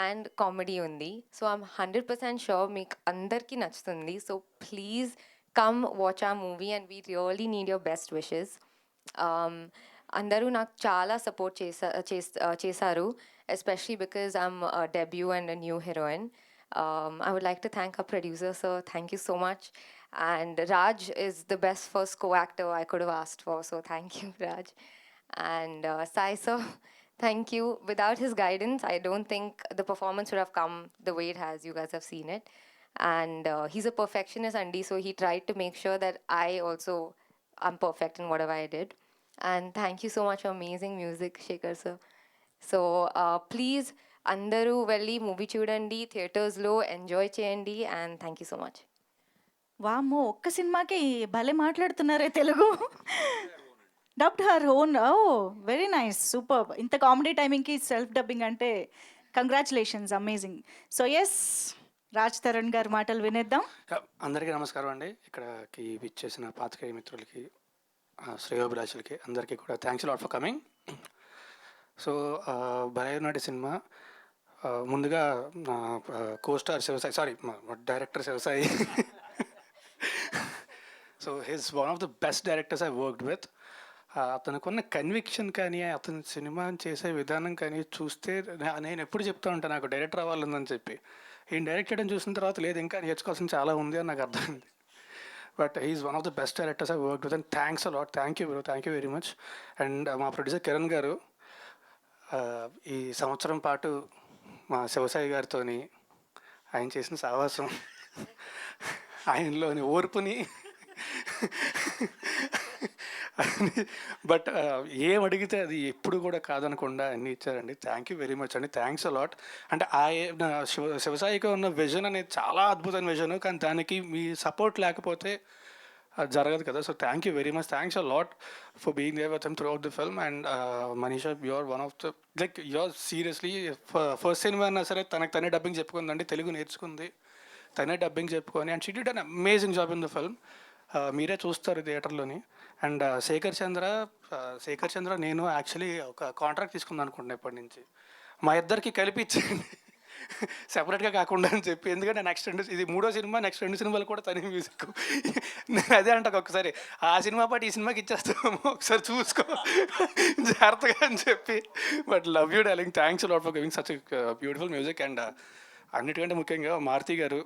అండ్ కామెడీ ఉంది. సో ఐఎమ్ 100% షూర్ మీకు అందరికీ నచ్చుతుంది. సో ప్లీజ్ కమ్ వాచ్ ఆ movie and we really need your best wishes. అందరూ నాకు చాలా సపోర్ట్ చేశారు, especially because I'm debut and new heroine. I would like to thank our producer, sir. Thank you so much. And Raj is the best first co-actor I could have asked for, so thank you, Raj. And Sai, sir, thank you. Without his guidance, I don't think the performance would have come the way it has. You guys have seen it. And he's a perfectionist, Andy, so he tried to make sure that I also am perfect in whatever I did. And thank you so much for amazing music, Shekhar, sir. So please, అందరూ వెళ్ళి movie చూడండి, థియేటర్స్లో enjoy చేయండి. And thank you so much. వామ్మో, ఒక్క సినిమాకి భలే మాట్లాడుతున్నారే తెలుగు. Dubbed her own. Oh very nice, super. ఇంత కామెడీ టైమింగ్కి సెల్ఫ్ డబ్బింగ్ అంటే congratulations, amazing. So yes, Raj Tarun గారి మాటలు వినేద్దాం. అందరికీ నమస్కారం అండి. ఇక్కడికి విచ్చేసిన పాత్రికేయ మిత్రులకి, శ్రేయోభిలాషులకి అందరికీ కూడా thanks lot for coming. So భలే ఉన్నాడే సినిమా. ముందుగా నా co-star Shivasai, sorry director Shivasai. So he's one of the best directors I worked with. అతనుకున్న కన్విక్షన్ కానీ అతను సినిమా చేసే విధానం కానీ చూస్తే నేను ఎప్పుడు చెప్తా ఉంటాను నాకు డైరెక్టర్ అవ్వాలని చెప్పి. ఈయన డైరెక్ట్ చేయడం చూసిన తర్వాత లేదు ఇంకా నేర్చుకోవాల్సిన చాలా ఉంది అని నాకు అర్థమైంది. But he's one of the best directors I worked with. And thanks a lot. Thank you bro, thank you very much. And మా ప్రొడ్యూసర్ కిరణ్ గారు ఈ సంవత్సరం పాటు మా శివసాయి గారితో ఆయన చేసిన సావాసం, ఆయనలోని ఓర్పుని, బట్ ఏం అడిగితే అది ఎప్పుడు కూడా కాదనకుండా అన్నీ ఇచ్చారండి. థ్యాంక్ యూ వెరీ మచ్ అండి. Thanks a lot. అంటే శివసాయికి ఉన్న విజన్ అనేది చాలా అద్భుతమైన విజన్, కానీ దానికి మీ సపోర్ట్ లేకపోతే అది జరగదు కదా. So thank you very much. Thanks a lot for being there with him throughout the film. And Manisha, you are one of the like you are seriously first cinema అయినా సరే తనే డబ్బింగ్ చెప్పుకుందండి, తెలుగు నేర్చుకుంది, తనే డబ్బింగ్ చెప్పుకొని. And she did an amazing job in the film. మీరే చూస్తారు థియేటర్లోని. And Shekhar చంద్ర నేను actually ఒక కాంట్రాక్ట్ తీసుకుందాం అనుకుంటున్నాను ఇప్పటి నుంచి, మా ఇద్దరికి కలిపి ఇచ్చేయండి సెపరేట్గా కాకుండా అని చెప్పి. ఎందుకంటే నెక్స్ట్ ఇది 3వ సినిమా, నెక్స్ట్ 2 సినిమాలు కూడా తనే మ్యూజిక్. నేను అదే అంటాను ఒకసారి, ఆ సినిమా పాటు ఈ సినిమాకి ఇచ్చేస్తాము, ఒకసారి చూసుకో జాగ్రత్తగా అని చెప్పి. But love you darling, thanks lot for giving such beautiful music. And అన్నిటికంటే ముఖ్యంగా మారుతి గారు,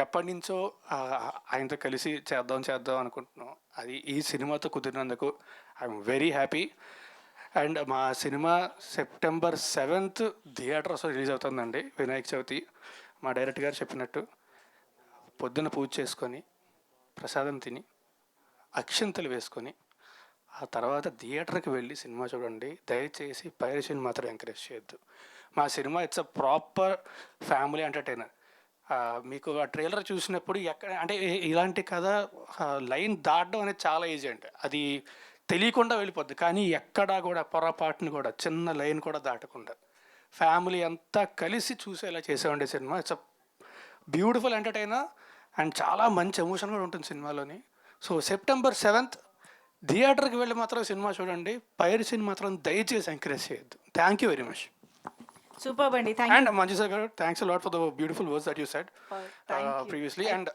ఎప్పటి నుంచో ఆయనతో కలిసి చేద్దాం అనుకుంటున్నాం. అది ఈ సినిమాతో కుదిరినందుకు ఐఎమ్ వెరీ హ్యాపీ. అండ్ మా సినిమా సెప్టెంబర్ 7th థియేటర్స్లో రిలీజ్ అవుతుందండి, వినాయక చవితి. మా డైరెక్టర్ గారు చెప్పినట్టు పొద్దున్న పూజ చేసుకొని, ప్రసాదం తిని, అక్షింతలు వేసుకొని, ఆ తర్వాత థియేటర్కి వెళ్ళి సినిమా చూడండి. దయచేసి పైరసీని మాత్రం ఎంకరేజ్ చేయొద్దు. మా cinema it's a proper family entertainer. మీకు ఆ ట్రైలర్ చూసినప్పుడు ఎక్కడ అంటే ఇలాంటి కథ లైన్ దాటడం అనేది చాలా ఈజీ అండి, అది తెలియకుండా వెళ్ళిపోద్ది. కానీ ఎక్కడా కూడా పొరపాటుని కూడా చిన్న లైన్ కూడా దాటకుండా ఫ్యామిలీ అంతా కలిసి చూసేలా చేసేవండి cinema. It's a beautiful entertainer and చాలా మంచి ఎమోషన్ కూడా ఉంటుంది సినిమాలోని. సో సెప్టెంబర్ 7th థియేటర్కి వెళ్ళి మాత్రం సినిమా చూడండి, పైరసీని మాత్రం దయచేసి ఎంకరేజ్ చేయొద్దు. Thank you very much. Super అండి. And Manjusa garu, thanks a lot for the beautiful words that you said previously, and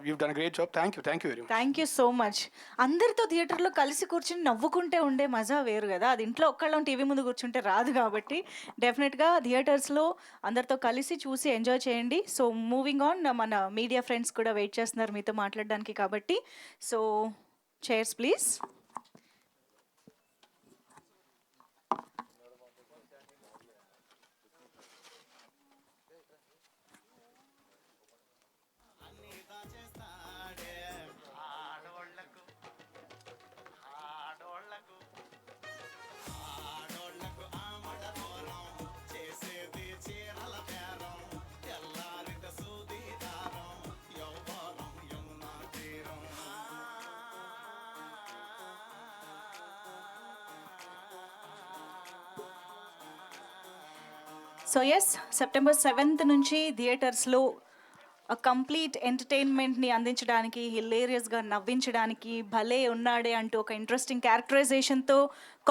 you've done a great job. Thank you very much. Thank you so much. అందరితో థియేటర్లో కలిసి కూర్చుని నవ్వుకుంటే ఉండే మజా వేరు కదా, అది ఇంట్లో ఒక్కళ్ళం టీవీ ముందు కూర్చుంటే రాదు. కాబట్టి డెఫినెట్గా థియేటర్స్లో అందరితో కలిసి చూసి ఎంజాయ్ చేయండి. సో మూవింగ్ ఆన్, మన మీడియా ఫ్రెండ్స్ కూడా వెయిట్ చేస్తున్నారు మీతో మాట్లాడడానికి. కాబట్టి so chairs please. So yes, September 7th నుంచి థియేటర్స్లో కంప్లీట్ ఎంటర్టైన్మెంట్ని అందించడానికి, హిలేరియస్గా నవ్వించడానికి భలే ఉన్నాడే అంటూ ఒక ఇంట్రెస్టింగ్ క్యారెక్టరైజేషన్తో,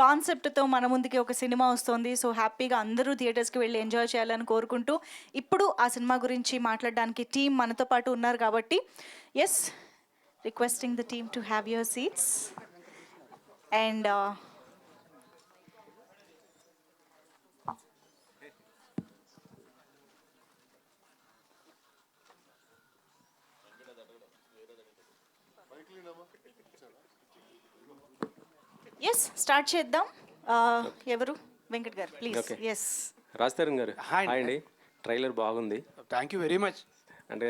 కాన్సెప్ట్తో మన ముందుకి ఒక సినిమా వస్తుంది. సో హ్యాపీగా అందరూ థియేటర్స్కి వెళ్ళి ఎంజాయ్ చేయాలని కోరుకుంటూ, ఇప్పుడు ఆ సినిమా గురించి మాట్లాడడానికి టీం మనతో పాటు ఉన్నారు. కాబట్టి yes, requesting the team to have your seats. And yes, start చేద్దాం. ఎవరు? వెంకట్ గారు ప్లీజ్. ఎస్, రాజ్ గారు హాయ్ అండి. ట్రైలర్ బాగుంది. Thank you very much. అంటే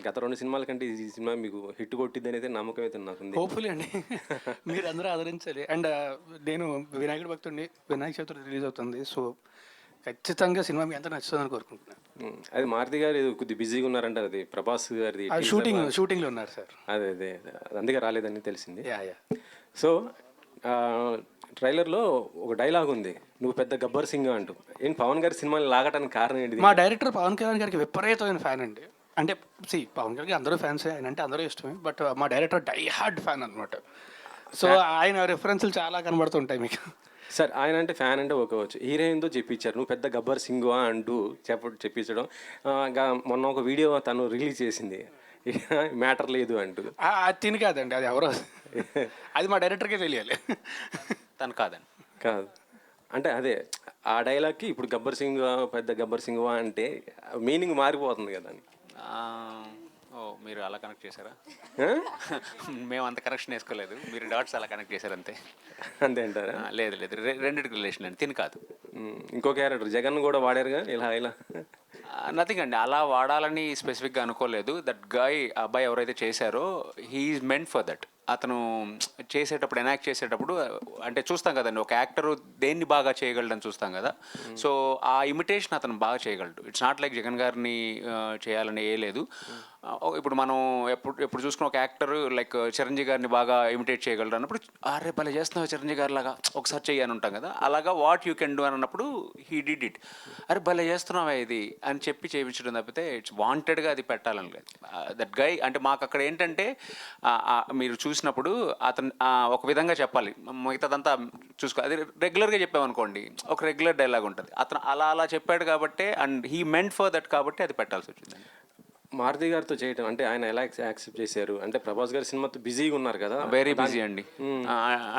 గత 2 సినిమాల కంటే ఈ సినిమా మీకు హిట్ కొట్టిద్ది అనేది నమ్మకం అయితే నాకు. హోప్ఫుల్లీ అండి, మీరు అందరూ ఆదరించాలి. అండ్ నేను వినాయకుడి భక్తుడిని, వినాయక చవితి రిలీజ్ అవుతుంది. సో ఖచ్చితంగా సినిమా మీ అంతా నచ్చుతుందని కోరుకుంటున్నాను. అది మారుతి గారు కొద్దిగా బిజీగా ఉన్నారంట, అది ప్రభాస్ గారిది షూటింగ్లో ఉన్నారు సార్. అదే అందుకే రాలేదని తెలిసింది. యా. సో ట్రైలర్లో ఒక డైలాగ్ ఉంది, నువ్వు పెద్ద గబ్బర్ సింగ్ అంటూ. ఏం పవన్ గారి సినిమాని లాగటానికి కారణం ఏంటి? మా డైరెక్టర్ పవన్ కళ్యాణ్ గారికి విపరీతమైన ఫ్యాన్ అండి. అంటే పవన్ కళ్యాణ్ అందరూ ఫ్యాన్సే, ఆయన అంటే అందరూ ఇష్టమే. బట్ మా డైరెక్టర్ డై హార్డ్ ఫ్యాన్ అనమాట. సో ఆయన రెఫరెన్స్లు చాలా కనబడుతుంటాయి మీకు. సార్ ఆయన అంటే ఫ్యాన్ అంటే ఒకేవచ్చు, హీరోయిన్తో చెప్పించారు నువ్వు పెద్ద గబ్బర్ సింగ్ అంటూ చెప్పించడం. మొన్న ఒక వీడియో తను రిలీజ్ చేసింది, మ్యాటర్ లేదు అంటూ. అది తిని కాదండి, అది ఎవరో, అది మా డైరెక్టర్కే తెలియాలి. తను కాదండి. కాదు అంటే అదే ఆ డైలాగ్కి ఇప్పుడు గబ్బర్ సింగ్ పెద్ద గబ్బర్ సింగ్ అంటే మీనింగ్ మారిపోతుంది కదా. ఓ మీరు అలా కనెక్ట్ చేశారా? మేము అంత కనెక్షన్ వేసుకోలేదు, మీరు డాట్స్ అలా కనెక్ట్ చేశారు అంతే. అంతే అంటారా? లేదు రెండింటికి రిలేషన్ అండి, తిని కాదు. ఇంకో క్యారెక్టర్ జగన్ కూడా వాడారుగా ఇలా నథింగ్ అండి, అలా వాడాలని స్పెసిఫిక్గా అనుకోలేదు. దట్ గాయ్ అబ్బాయి ఎవరైతే చేశారో he is meant for that. అతను చేసేటప్పుడు ఎనాక్ట్ చేసేటప్పుడు అంటే చూస్తాం కదండి, ఒక యాక్టర్ దేన్ని బాగా చేయగలడని చూస్తాం కదా. సో ఆ ఇమిటేషన్ అతను బాగా చేయగలడు. ఇట్స్ నాట్ లైక్ జగన్ గారిని చేయాలని ఏ లేదు. ఇప్పుడు మనం ఎప్పుడు చూసుకున్న ఒక యాక్టర్ లైక్ చిరంజీవి గారిని బాగా ఇమిటేట్ చేయగలరు అన్నప్పుడు, అరే భలే చేస్తున్నావు చిరంజీవి గారి లాగా, ఒకసారి చెయ్యని ఉంటాం కదా. అలాగా వాట్ యూ కెన్ డూ అని అన్నప్పుడు హీ డిడ్ ఇట్. అరే భలే చేస్తున్నావా ఇది అని చెప్పి చేయించడం తప్పితే ఇట్స్ వాంటెడ్గా అది పెట్టాలని లేదు. దట్ గై అంటే మాకు అక్కడ ఏంటంటే మీరు చూసినప్పుడు అతను ఒక విధంగా చెప్పాలి, మిగతాదంతా చూసుకో. అది రెగ్యులర్గా చెప్పామనుకోండి ఒక రెగ్యులర్ డైలాగ్ ఉంటుంది. అతను అలా చెప్పాడు కాబట్టి and he meant for that కాబట్టి అది పెట్టాల్సి వచ్చిందండి. మారుతి గారితో చేయటం అంటే ఆయన ఎలా యాక్సెప్ట్ చేశారు? అంటే ప్రభాస్ గారి సినిమాతో బిజీగా ఉన్నారు కదా. వెరీ బిజీ అండి.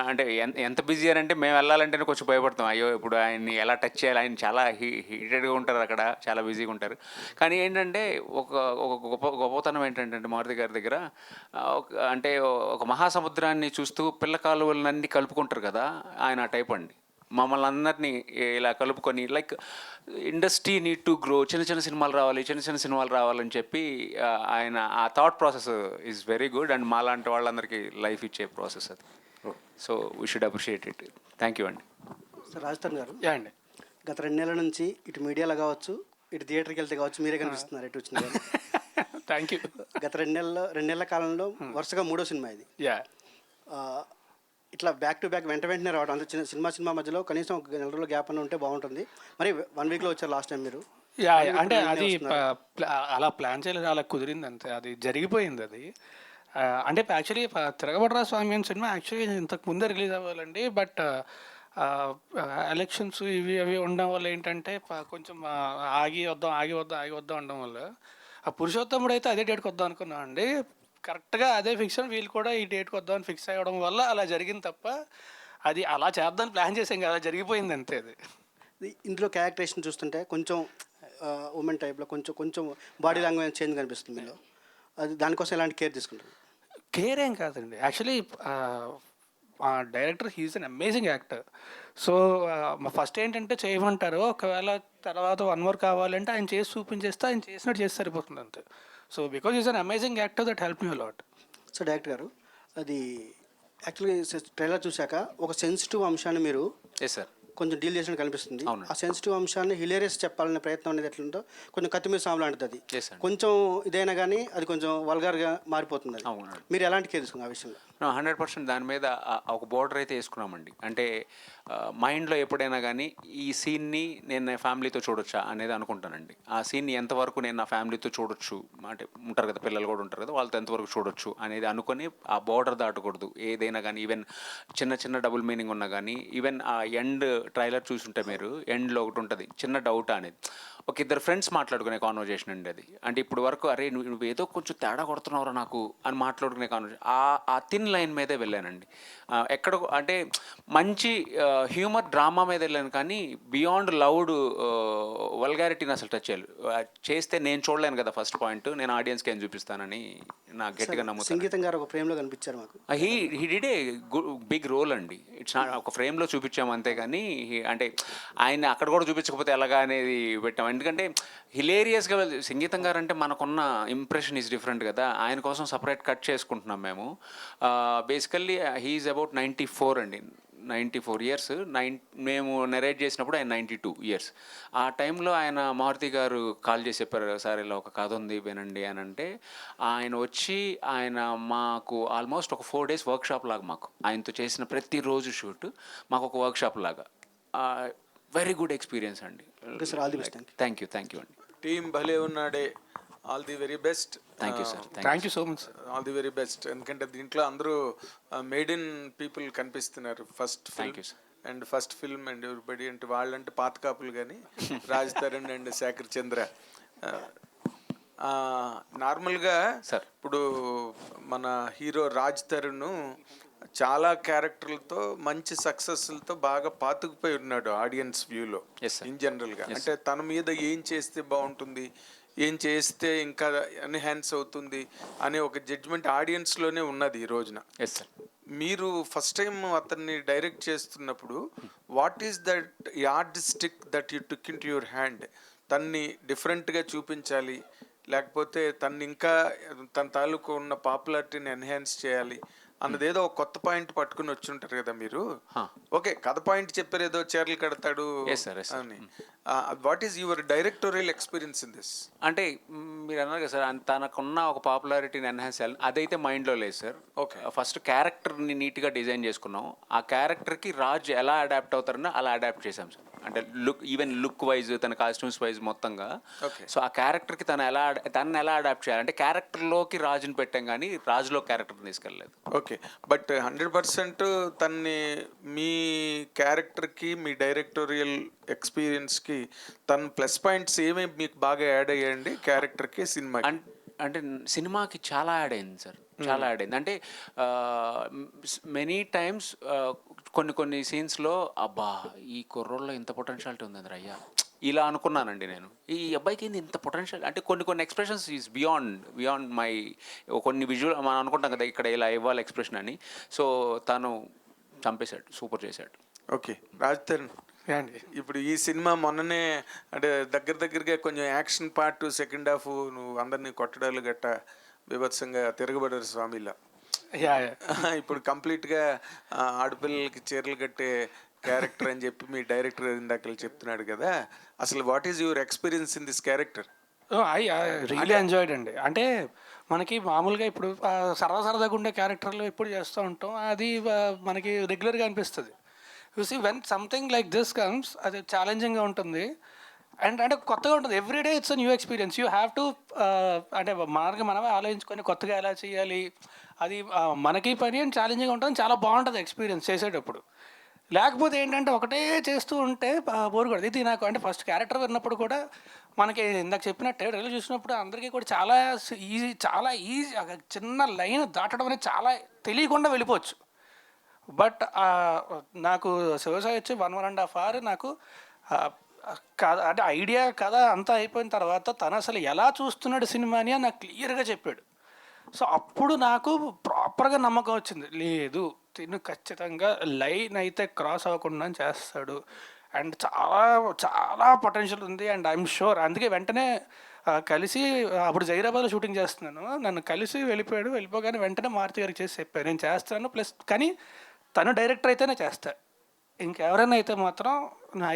అంటే ఎంత బిజీ అని అంటే మేము వెళ్ళాలంటేనే కొంచెం భయపడతాం. అయ్యో ఇప్పుడు ఆయన్ని ఎలా టచ్ చేయాలి, ఆయన చాలా హీటెడ్గా ఉంటారు అక్కడ, చాలా బిజీగా ఉంటారు. కానీ ఏంటంటే ఒక గొప్పతనం ఏంటంటే మారుతి గారి దగ్గర అంటే ఒక మహాసముద్రాన్ని చూస్తూ పిల్ల కాలువలన్నీ కలుపుకుంటారు కదా, ఆయన ఆ టైప్ అండి. మమ్మల్ని అందరినీ ఇలా కలుపుకొని like industry need to grow, చిన్న సినిమాలు రావాలని చెప్పి ఆయన ఆ thought process is very good. And మాలాంటి వాళ్ళందరికీ లైఫ్ ఇచ్చే ప్రాసెస్ అది. So we should appreciate it. Thank you అండి. సార్ రాజస్థాన్ గారు, అండి గత 2 నెలల నుంచి ఇటు మీడియాలో కావచ్చు, ఇటు థియేటర్కి వెళ్తే కావచ్చు, మీరే కనిపిస్తున్నారు ఎటు వచ్చిన గారు. Thank you. గత 2 నెలల కాలంలో వరుసగా 3వ సినిమా ఇది. ఇట్లా బ్యాక్ టు బ్యాక్ వెంటనే రావడం, అంత చిన్న సినిమా మధ్యలో కనీసం ఒక 1 నెల రోజుల గ్యాప్ అన్న ఉంటే బాగుంటుంది. మరి 1 వీక్లో వచ్చారు లాస్ట్ టైం మీరు. అంటే అది అలా ప్లాన్ చేయలేదు, అలా కుదిరింది అంతే, అది జరిగిపోయింది అది. అంటే యాక్చువల్లీ తిరగబడరా స్వామి అని సినిమా యాక్చువల్లీ ఇంతకు ముందే రిలీజ్ అవ్వాలండి. బట్ ఎలక్షన్స్ అవి ఉండడం వల్ల ఏంటంటే కొంచెం ఆగి వద్దాం ఉండడం వల్ల ఆ పురుషోత్తముడు అయితే అదే డేట్కి వద్దాం అనుకున్నాం అండి. కరెక్ట్గా అదే ఫిక్షన్, వీళ్ళు కూడా ఈ డేట్కి వద్దామని ఫిక్స్ అవ్వడం వల్ల అలా జరిగింది తప్ప అది అలా చేద్దామని ప్లాన్ చేసాం కదా, జరిగిపోయింది అంతే. అది ఇందులో క్యారెక్టరేషన్ చూస్తుంటే కొంచెం ఉమెన్ టైప్లో కొంచెం బాడీ లాంగ్వేజ్ చేంజ్ కనిపిస్తుంది మీలో. అది దానికోసం ఎలాంటి కేర్ తీసుకుంటారు? కేర్ ఏం కాదండి, actually director he is an amazing actor. So first ఏంటంటే చేయమంటారు, ఒకవేళ తర్వాత 1 more కావాలంటే ఆయన చేసి చూపించేస్తే ఆయన చేసినట్టు చేసి సరిపోతుంది అంతే. So because is an amazing actor that help me a lot. So director గారు, అది యాక్చువల్లీ ట్రైలర్ చూశాక ఒక సెన్సిటివ్ అంశాన్ని మీరు సార్ కొంచెం డీల్ చేసినట్టు కనిపిస్తుంది. ఆ సెన్సిటివ్ అంశాన్ని హిలేరియస్ చెప్పాలనే ప్రయత్నం అనేది ఎట్లుందో కొంచెం కత్తిమీద సాము లాంటిది. అది కొంచెం ఇదైనా కానీ అది కొంచెం వల్గర్గా మారిపోతుంది. అది మీరు ఎలాంటి కేర్ తీసుకున్నారు ఆ విషయంలో? 100% దాని మీద ఒక బోర్డర్ అయితే వేసుకున్నామండి. అంటే మైండ్లో ఎప్పుడైనా కానీ ఈ సీన్ని నేను నా ఫ్యామిలీతో చూడొచ్చా అనేది అనుకుంటానండి. ఆ సీన్ని ఎంతవరకు నేను నా ఫ్యామిలీతో చూడొచ్చు, అంటే ఉంటారు కదా పిల్లలు కూడా ఉంటారు కదా, వాళ్ళతో ఎంతవరకు చూడొచ్చు అనేది అనుకొని ఆ బోర్డర్ దాటకూడదు. ఏదైనా కానీ ఈవెన్ చిన్న డబుల్ మీనింగ్ ఉన్నా కానీ, ఈవెన్ ఆ ఎండ్ ట్రైలర్ చూసుంటే మీరు ఎండ్లో ఒకటి ఉంటుంది చిన్న డౌట్ అనేది, ఒక 2 ఫ్రెండ్స్ మాట్లాడుకునే కాన్వర్జేషన్ అండి అది. అంటే ఇప్పుడు వరకు అరే నువ్వు ఏదో కొంచెం తేడా కొడుతున్నావురా నాకు అని మాట్లాడుకునే కాన్వర్జేషన్ ఆ థిన్ లైన్ మీదే వెళ్ళానండి. ఎక్కడ అంటే మంచి హ్యూమర్ డ్రామా మీద వెళ్ళాను, కానీ బియాండ్ లౌడ్ వల్గారిటీని అసలు టచ్ చేస్తే నేను చూడలేను కదా. ఫస్ట్ పాయింట్, నేను ఆడియన్స్కి ఏం చూపిస్తానని నాకు గట్టిగా నమ్ముతాను. సంగీతం గారు ఒక ఫ్రేమ్లో కనిపించారు మాకు. He did a big role అండి. ఇట్స్ నాట్ ఒక ఫ్రేమ్లో చూపించాము అంతేగాని అంటే ఆయన అక్కడ కూడా చూపించకపోతే ఎలాగా అనేది పెట్టాము. ఎందుకంటే హిలేరియస్గా సంగీతం గారు అంటే మనకున్న ఇంప్రెషన్ ఈజ్ డిఫరెంట్ కదా, ఆయన కోసం సపరేట్ కట్ చేసుకుంటున్నాం మేము. బేసికల్లీ హీఈస్ అబౌట్ 94 అండి, 94 years. మేము నెరేట్ చేసినప్పుడు ఆయన 92 years. ఆ టైంలో ఆయన మారుతి గారు కాల్ చేసి చెప్పారు, సార్ ఇలా ఒక కథ ఉంది వినండి అని అంటే ఆయన వచ్చి ఆయన మాకు ఆల్మోస్ట్ ఒక 4 days వర్క్షాప్ లాగా, మాకు ఆయనతో చేసిన ప్రతిరోజు షూట్ మాకు ఒక వర్క్షాప్ లాగా. వెరీ గుడ్ ఎక్స్పీరియన్స్ అండి. థ్యాంక్ యూ అండి. టీమ్ భలే ఉన్నాడే, all the very best. Thank you sir. Thank you so much. All the very best. ఎందుకంటే దీంట్లో అందరూ మేడ్ ఇన్ పీపుల్ కనిపిస్తున్నారు. ఫస్ట్ ఫిల్మ్ అండ్ ఎవరిబడి అంటే వాళ్ళంటే పాత కాపులు కానీ రాజ్ తరుణ్ అండ్ శేఖర్ చంద్ర. నార్మల్గా ఇప్పుడు మన హీరో రాజ్ తరుణ్ చాలా క్యారెక్టర్లతో మంచి సక్సెస్లతో బాగా పాతుకుపోయి ఉన్నాడు ఆడియన్స్ వ్యూలో ఇన్ జనరల్గా. అంటే తన మీద ఏం చేస్తే బాగుంటుంది, ఏం చేస్తే ఇంకా ఎన్హాన్స్ అవుతుంది అనే ఒక జడ్జ్మెంట్ ఆడియన్స్లోనే ఉన్నది ఈ రోజున. మీరు ఫస్ట్ టైం అతన్ని డైరెక్ట్ చేస్తున్నప్పుడు what is that yard stick that you took in to your hand? తన్ని డిఫరెంట్గా చూపించాలి, లేకపోతే తను ఇంకా తన తాలూకు ఉన్న పాపులారిటీని ఎన్హాన్స్ చేయాలి, అన్నది ఏదో ఒక కొత్త పాయింట్ పట్టుకుని వచ్చి ఉంటారు కదా మీరు. ఓకే, కథ పాయింట్ చెప్పారు, ఏదో చీరలు కడతాడు అని. What is your directorial experience in this? అంటే మీరు అన్నారు కదా సార్, తనకున్న ఒక పాపులారిటీని ఎన్హాన్స్ చేయాలి, అదైతే మైండ్లో లేదు సార్. ఓకే, ఫస్ట్ క్యారెక్టర్ని నీట్గా డిజైన్ చేసుకున్నాం. ఆ క్యారెక్టర్కి రాజ్ ఎలా అడాప్ట్ అవుతారని అలా అడాప్ట్ చేసాం సార్. అంటే ఈవెన్ లుక్ వైజ్, తన కాస్ట్యూమ్స్ వైజ్ మొత్తంగా. సో ఆ క్యారెక్టర్కి తను ఎలా అడాప్ట్ చేయాలి అంటే క్యారెక్టర్లోకి రాజుని పెట్టాం కానీ రాజులో క్యారెక్టర్ని తీసుకెళ్ళలేదు. ఓకే, బట్ 100% తన్ని మీ క్యారెక్టర్కి, మీ డైరెక్టోరియల్ ఎక్స్పీరియన్స్కి తన ప్లస్ పాయింట్స్ ఏమేమి మీకు బాగా యాడ్ అయ్యాయండి క్యారెక్టర్కి, సినిమా? అంటే సినిమాకి చాలా యాడ్ అయింది సార్, చాలా యాడ్ అయింది. అంటే మెనీ టైమ్స్ కొన్ని సీన్స్లో అబ్బా ఈ కుర్రోల్లో ఇంత పొటెన్షియాలిటీ ఉందండి అయ్యా, ఇలా అనుకున్నానండి నేను. ఈ అబ్బాయికి ఇంత పొటెన్షియల్ అంటే కొన్ని ఎక్స్ప్రెషన్స్ ఈజ్ బియాండ్ మై కొన్ని విజువల్ మనం అనుకుంటాం కదా ఇక్కడ ఇలా ఇవ్వాలి ఎక్స్ప్రెషన్ అని. సో తను చంపేశాడు, సూపర్ చేశాడు. ఓకే, రాజ్ తరుణ్, ఇప్పుడు ఈ సినిమా మొన్ననే అంటే దగ్గరగా కొంచెం యాక్షన్ పార్ట్ సెకండ్ హాఫ్ నువ్వు అందరినీ కొట్టడాలు గట్ట బీభత్సంగా తిరగబడారు స్వామిలా. ఇప్పుడు కంప్లీట్గా ఆడపిల్లలకి చీరలు కట్టే క్యారెక్టర్ అని చెప్పి మీ డైరెక్టర్ ఇందాక చెప్తున్నాడు కదా, అసలు what is your experience in this character? I really enjoyed అండి. అంటే మనకి మామూలుగా ఇప్పుడు సరదాగా ఉండే క్యారెక్టర్లు ఎప్పుడు చేస్తూ ఉంటాం, అది మనకి రెగ్యులర్గా అనిపిస్తుంది. You see when something like this comes, అది ఛాలెంజింగ్గా ఉంటుంది అండ్ అంటే కొత్తగా ఉంటుంది. Everyday it's a new experience. You have to అంటే మనమే ఆలోచించుకొని కొత్తగా ఎలా చేయాలి, అది మనకి పని అని ఛాలెంజింగ్గా ఉంటుంది. చాలా బాగుంటుంది ఎక్స్పీరియన్స్ చేసేటప్పుడు. లేకపోతే ఏంటంటే ఒకటే చేస్తూ ఉంటే బోర్ కొడదు. ఇది నాకు అంటే ఫస్ట్ క్యారెక్టర్ విన్నప్పుడు కూడా మనకి ఇందాక చెప్పినట్టే ట్రైలర్ చూసినప్పుడు అందరికీ కూడా చాలా ఈజీ చిన్న లైన్ దాటడం అనేది చాలా తెలియకుండా వెళ్ళిపోవచ్చు. బట్ నాకు శివసాయి వచ్చి 1.5 hour నాకు కథ అంటే ఐడియా కథ అంతా అయిపోయిన తర్వాత తను అసలు ఎలా చూస్తున్నాడు సినిమాని అని నాకు క్లియర్గా చెప్పాడు. సో అప్పుడు నాకు ప్రాపర్గా నమ్మకం వచ్చింది, లేదు తిను ఖచ్చితంగా లైన్ అయితే క్రాస్ అవ్వకుండా చేస్తాడు అండ్ చాలా చాలా పొటెన్షియల్ ఉంది అండ్ ఐఎమ్ షూర్. అందుకే వెంటనే కలిసి అప్పుడు జైరాబాద్లో షూటింగ్ చేస్తున్నాను, నన్ను కలిసి వెళ్ళిపోగానే వెంటనే మారుతి గారికి చేసి చెప్పాను నేను చేస్తాను, ప్లస్ కానీ తను డైరెక్టర్ అయితేనే చేస్తా, ఇంకెవరైనా అయితే మాత్రం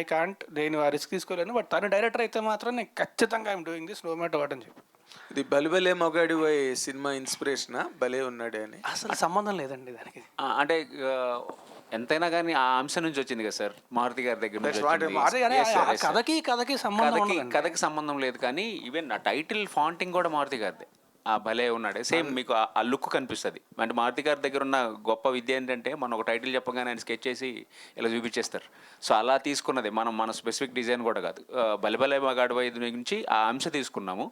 ఐ కాంట్, నేను ఆ రిస్క్ తీసుకోలేను. బట్ తను డైరెక్టర్ అయితే మాత్రం నేను ఖచ్చితంగా I'm doing this no matter what అని చెప్పి. ఇది బలిబలే మొగాడి వై సినిమా ఇన్స్పిరేషనా, భలే ఉన్నాడే అని? అసలు సంబంధం లేదండి దానికి. అంటే ఎంతైనా కానీ ఆ అంశం నుంచి వచ్చింది కదా సార్, మారుతి గారి దగ్గర కథకి సంబంధం లేదు. కానీ ఈవెన్ ఆ టైటిల్ ఫాంటింగ్ కూడా మారుతి గారిదే. భలే ఉన్నాడే సేమ్ మీకు ఆ లుక్ కనిపిస్తుంది. అంటే మారుతి గారి దగ్గర ఉన్న గొప్ప విద్య ఏంటంటే మనం ఒక టైటిల్ చెప్పగానే ఆయన స్కెచ్ చేసి ఇలా చూపించేస్తారు. సో అలా తీసుకున్నది మన స్పెసిఫిక్ డిజైన్ కూడా కాదు. బలిబలే మగాడు వైద్యు నుంచి ఆ అంశం తీసుకున్నాము.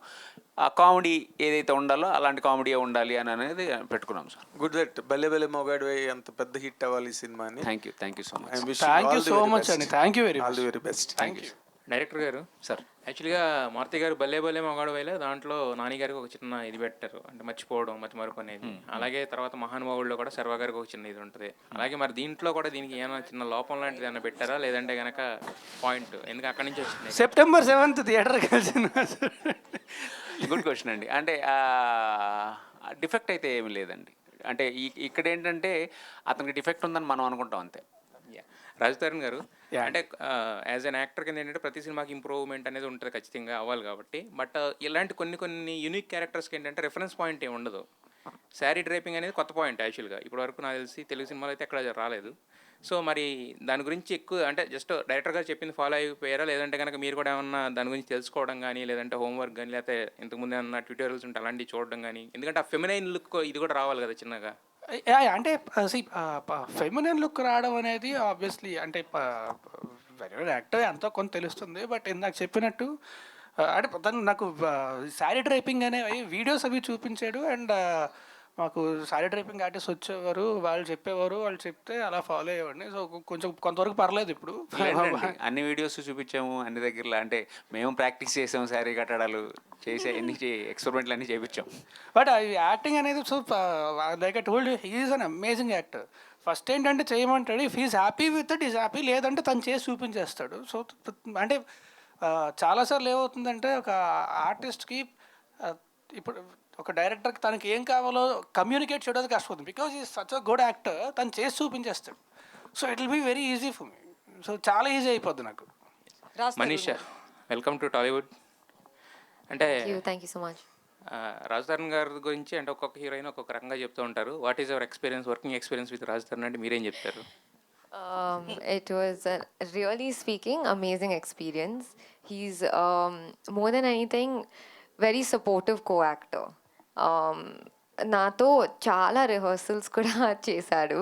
ఆ కామెడీ ఏదైతే ఉండాలో అలాంటి కామెడీ ఉండాలి అని అనేది పెట్టుకున్నాం సార్. గుడ్ దట్ భలే భలే మొగాడు అంత పెద్ద హిట్ అవ్వాలి ఈ సినిమాని. Thank you so much. Thank you so much అండి. Thank you very best. Thank you director గారు. సార్ యాక్చువల్గా మారుతి గారు భలే భలే మొగాడు వేలే దాంట్లో నాని గారికి ఒక చిన్న ఇది పెట్టారు, అంటే మర్చిపోవడం, మతిమరుపు అనేది. అలాగే తర్వాత మహానుభావుల్లో కూడా సర్వ గారికి ఒక చిన్న ఇది ఉంటుంది. అలాగే మరి దీంట్లో కూడా దీనికి ఏమైనా చిన్న లోపం లాంటిది ఏమైనా పెట్టారా, లేదంటే కనుక పాయింట్ ఎందుకు అక్కడి నుంచి వచ్చింది? September 7th థియేటర్ కలిసిన. గుడ్ క్వశ్చన్ అండి. అంటే డిఫెక్ట్ అయితే ఏమి లేదండి. అంటే ఇక్కడ ఏంటంటే అతనికి డిఫెక్ట్ ఉందని మనం అనుకుంటాం అంతే. రాజ్ తరుణ్ గారు, అంటే యాజ్ అన్ యాక్టర్ కింద ఏంటంటే ప్రతి సినిమాకి ఇంప్రూవ్మెంట్ అనేది ఉంటుంది, ఖచ్చితంగా అవ్వాలి కాబట్టి. బట్ ఇలాంటి కొన్ని యూనిక్ క్యారెక్టర్స్కి ఏంటంటే రెఫరెన్స్ పాయింట్ ఏమి ఉండదు. శారీ డ్రైపింగ్ అనేది కొత్త పాయింట్ యాక్చువల్గా, ఇప్పటి వరకు నాకు తెలిసి తెలుగు సినిమాలో అయితే ఎక్కడ రాలేదు. సో మరి దాని గురించి ఎక్కువ అంటే జస్ట్ డైరెక్టర్ గారు చెప్పింది ఫాలో అయిపోయారా, లేదంటే కనుక మీరు కూడా ఏమన్నా దాని గురించి తెలుసుకోవడం కానీ, లేదంటే హోంవర్క్ కానీ, లేకపోతే ఇంతకుముందు ఏమన్నా ట్యూటోరియల్స్ ఉంటే అలాంటివి చూడడం కానీ? ఎందుకంటే ఆ ఫెమినైన్ లుక్ ఇది కూడా రావాలి కదా చిన్నగా. అంటే ఫెమినిన్ లుక్ రావడం అనేది ఆబ్వియస్లీ అంటే వెరీ యాక్టర్ ఎంతో కొంత తెలుస్తుంది. బట్ ఇందాక చెప్పినట్టు అంటే తను నాకు శారీ డ్రైపింగ్ అనేవి వీడియోస్ అవి చూపించాడు అండ్ మాకు శారీ డ్రైపింగ్ ఆర్టిస్ట్ వచ్చేవారు, వాళ్ళు చెప్పేవారు, వాళ్ళు చెప్తే అలా ఫాలో అయ్యేవాడిని. సో కొంతవరకు పర్లేదు. ఇప్పుడు అన్ని వీడియోస్ చూపించాము అన్ని దగ్గరలో, అంటే మేము ప్రాక్టీస్ చేసాము, శారీ కట్టడాలు చేసే ఎన్ని ఎక్స్పెరిమెంట్లు అన్నీ చేయించాం. బట్ యాక్టింగ్ అనేది so like I told you he is an amazing actor. First ఏంటంటే చేయమంటాడు, if is happy with it is happy, లేదంటే తను చేసి చూపించేస్తాడు. సో అంటే చాలాసార్లు ఏమవుతుందంటే ఒక ఆర్టిస్ట్కి ఇప్పుడు ఒక డైరెక్టర్కి తనకి ఏం కావాలో కమ్యూనికేట్ చేయడానికి కష్టపడుతుంది. Because is such a good actor, తను చేసి చూపించేస్తాడు. So it will be very easy for me. So చాలా ఈజీ అయిపోద్ది నాకు. Manisha, welcome to Tollywood. అంటే thank you so much. Raj Tarun గారి గురించి అంటే ఒక్కొక్క హీరోయిన్ ఒక్కొక్క రకంగా చెప్తూ ఉంటారు. What is your experience, working experience with Raj Tarun అంటే మీరేం చెప్తారు? It was really speaking amazing experience. He's more than anything very supportive co-actor. నాతో చాలా రిహర్సల్స్ కూడా చేశాడు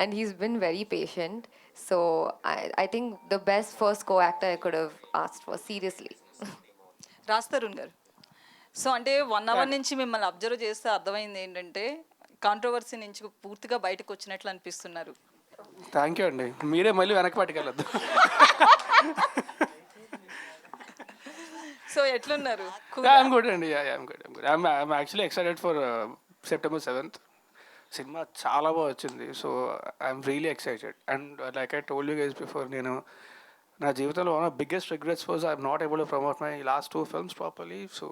and he's been very patient. So I think the best first co-actor I could have asked for seriously. Raj Tarun గారు, so అంటే 1 hour నుంచి మిమ్మల్ని observe చేస్తే అర్థమైంది ఏంటంటే కాంట్రవర్సీ నుంచి పూర్తిగా బయటకు వచ్చినట్లు అనిపిస్తున్నారు. థ్యాంక్ యూ అండి. మీరే మళ్ళీ వెనక్కి పట్టుకెళ్ళొద్దు. సో ఎట్లున్నారు? ఐఎమ్ గుడ్ అండి. I'm actually excited for September 7th. Cinema చాలా బాగా వచ్చింది. So I'm really excited. And like I told you guys before, నేను నా జీవితంలో one of biggest regrets was I'm not able to promote my last 2 films properly. So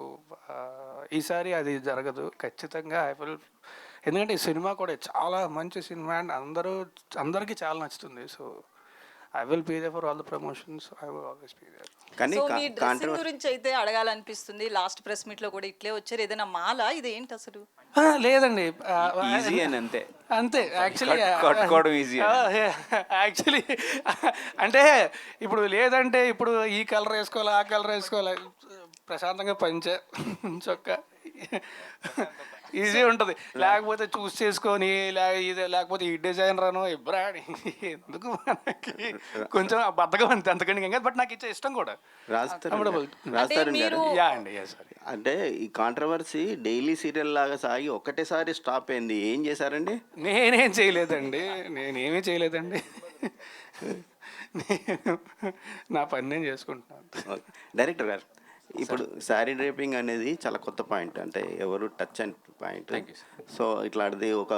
ఈసారి అది జరగదు ఖచ్చితంగా. ఐ విల్, ఎందుకంటే ఈ సినిమా కూడా చాలా మంచి సినిమా అండ్ అందరికీ చాలా నచ్చుతుంది. So I will be there for all the promotions. I will always be there. So మీ డ్రెస్సింగ్ గురించి అయితే అడగాలనిపిస్తుంది. లాస్ట్ ప్రెస్ మీట్ లో కూడా ఇట్లే వచ్చారు. ఏదైనా మాల ఇది ఏంటి అసలు? లేదండి, అంతే అంతే. యాక్చువల్లీ అంటే ఇప్పుడు లేదంటే ఇప్పుడు ఈ కలర్ వేసుకోవాలి, ఆ కలర్ వేసుకోవాలి, ప్రశాంతంగా పంచే చొక్క ఈజీ ఉంటుంది. లేకపోతే చూస్ చేసుకొని లేకపోతే ఈ డిజైన్ రాను ఇబ్బరా ఎందుకు మనకి కొంచెం బద్దగా అంతే, అంతకంటే ఇంకా. బట్ నాకు ఇచ్చే ఇష్టం కూడా. అంటే ఈ కాంట్రవర్సీ డైలీ సీరియల్ లాగా సాగి ఒకటేసారి స్టాప్ అయింది. ఏం చేశారండి? నేనేమీ చేయలేదండి. నేను నా పని నేను చేసుకుంటున్నాను. డైరెక్టర్ గారు, ఇప్పుడు శారీ డ్రేపింగ్ అనేది చాలా కొత్త పాయింట్, అంటే ఎవరు టచ్ అండ్ పాయింట్. సో ఇట్లాంటిది ఒక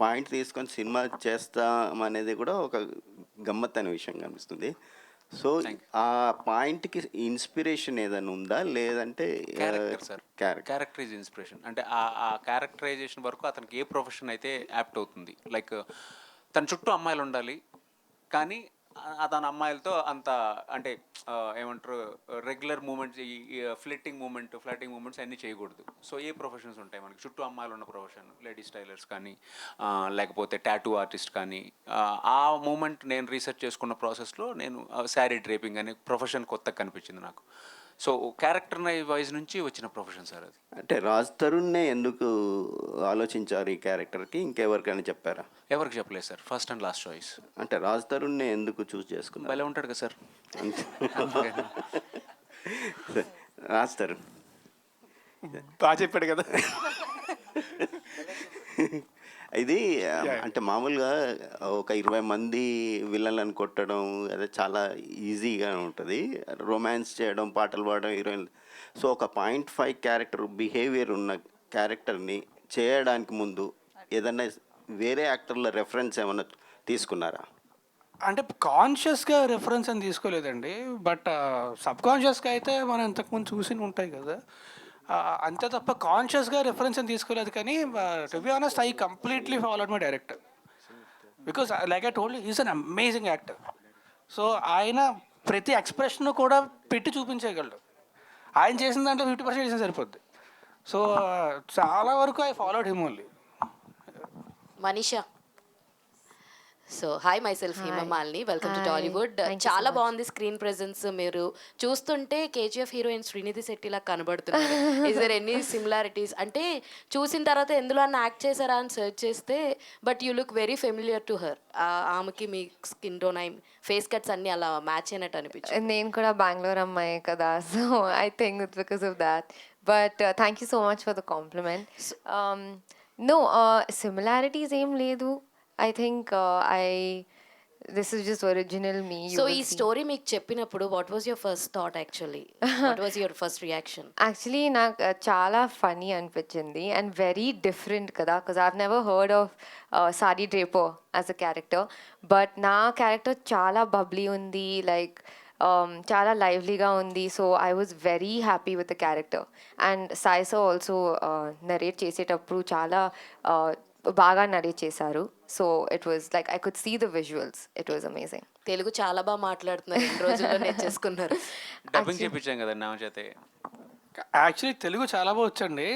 పాయింట్ తీసుకొని సినిమా చేస్తాం అనేది కూడా ఒక గమ్మత్తైన విషయం కనిపిస్తుంది. సో ఆ పాయింట్కి ఇన్స్పిరేషన్ ఏదైనా ఉందా, లేదంటే క్యారెక్టర్ ఈజ్ ఇన్స్పిరేషన్. అంటే ఆ క్యారెక్టరైజేషన్ వరకు అతనికి ఏ ప్రొఫెషన్ అయితే యాప్ట్ అవుతుంది. లైక్ తన చుట్టూ అమ్మాయిలు ఉండాలి, కానీ తన అమ్మాయిలతో అంత అంటే ఏమంటారు రెగ్యులర్ మూమెంట్స్, ఈ ఫ్లటింగ్ మూమెంట్స్ అన్నీ చేయకూడదు. సో ఏ ప్రొఫెషన్స్ ఉంటాయి మనకి చుట్టూ అమ్మాయిలు ఉన్న ప్రొఫెషన్, లేడీస్ టైలర్స్ కానీ లేకపోతే టాటూ ఆర్టిస్ట్ కానీ. ఆ మూమెంట్ నేను రీసెర్చ్ చేసుకున్న ప్రాసెస్లో నేను శారీ డ్రేపింగ్ అనే ప్రొఫెషన్ కొత్తగా కనిపించింది నాకు. సో క్యారెక్టర్ వైజ్ నుంచి వచ్చిన ప్రొఫెషన్ సార్ అది. అంటే రాజ్ తరుణ్నే ఎందుకు ఆలోచించారు ఈ క్యారెక్టర్కి? ఇంకెవరికైనా చెప్పారా? ఎవరికి చెప్పలేదు sir, first and last choice. అంటే రాజ్ తరుణ్నే ఎందుకు చూస్ చేసుకున్నారు? భలే ఉంటాడు కదా సార్. రాజ్ తరుణ్ బాగా చెప్పాడు కదా. ఇది అంటే మామూలుగా ఒక 20 మంది విలన్లను కొట్టడం అదే చాలా ఈజీగా ఉంటుంది. రొమాన్స్ చేయడం, పాటలు పాడడం హీరోయిన్. సో ఒక 0.5 క్యారెక్టర్ బిహేవియర్ ఉన్న క్యారెక్టర్ని చేయడానికి ముందు ఏదన్నా వేరే యాక్టర్ల రెఫరెన్స్ ఏమన్నా తీసుకున్నారా? అంటే కాన్షియస్గా రెఫరెన్స్ అని తీసుకోలేదండి. బట్ సబ్కాన్షియస్గా అయితే మనం ఇంతకుముందు చూసి ఉంటాయి కదా, అంతే తప్ప కాన్షియస్గా రెఫరెన్స్ అని తీసుకోలేదు. కానీ to be honest I completely followed my director because like I told is an amazing actor. So ఆయన ప్రతి ఎక్స్ప్రెషన్ కూడా పెట్టి చూపించగలడు. ఆయన చేసిన దాంట్లో 50% చేసిన సరిపోద్ది. సో చాలా వరకు I followed him only. Manisha, so hi myself Himamalini, welcome to Tollywood. చాలా బాగుంది స్క్రీన్ ప్రెజెన్స్. మీరు చూస్తుంటే కేజీఎఫ్ హీరోయిన్ శ్రీనిధి శెట్టిలా కనబడుతున్నారు. Is there any similarities? అంటే చూసిన తర్వాత ఎందులో అన్న యాక్ట్ చేశారా అని సెర్చ్ చేస్తే but you look very familiar to her. ఆమెకి మీ స్కిన్ టోన్, ఫేస్ కట్స్ అన్నీ అలా మ్యాచ్ అయినట్టు అనిపించింది. నేను కూడా బెంగళూరు అమ్మాయి కదా, so I think it's because of that. But thank you so much for the compliment. No similarities ఏం లేదు. I think this is just original me. So ఈ స్టోరీ మీకు చెప్పినప్పుడు what was your first thought actually? What was your first reaction? Actually నాకు చాలా funny అనిపించింది and very different కదా, because I've never heard of Sari Draper as a character. But నా character చాలా bubbly ఉంది, like చాలా లైవ్లీగా ఉంది. So I was very happy with the character. And సాయిసో ఆల్సో నరేట్ చేసేటప్పుడు చాలా బాగా నరేట్ చేశారు. So it was like I could see the visuals. It was amazing. Telugu చాలా బాగా మాట్లాడుతున్నారు, 2 రోజుల్లో నేర్చేసుకున్నారు. డబ్బింగ్ చెప్పించాం కదా నా చేతే. యాక్చువల్లీ తెలుగు చాలా బాగా వచ్చండి.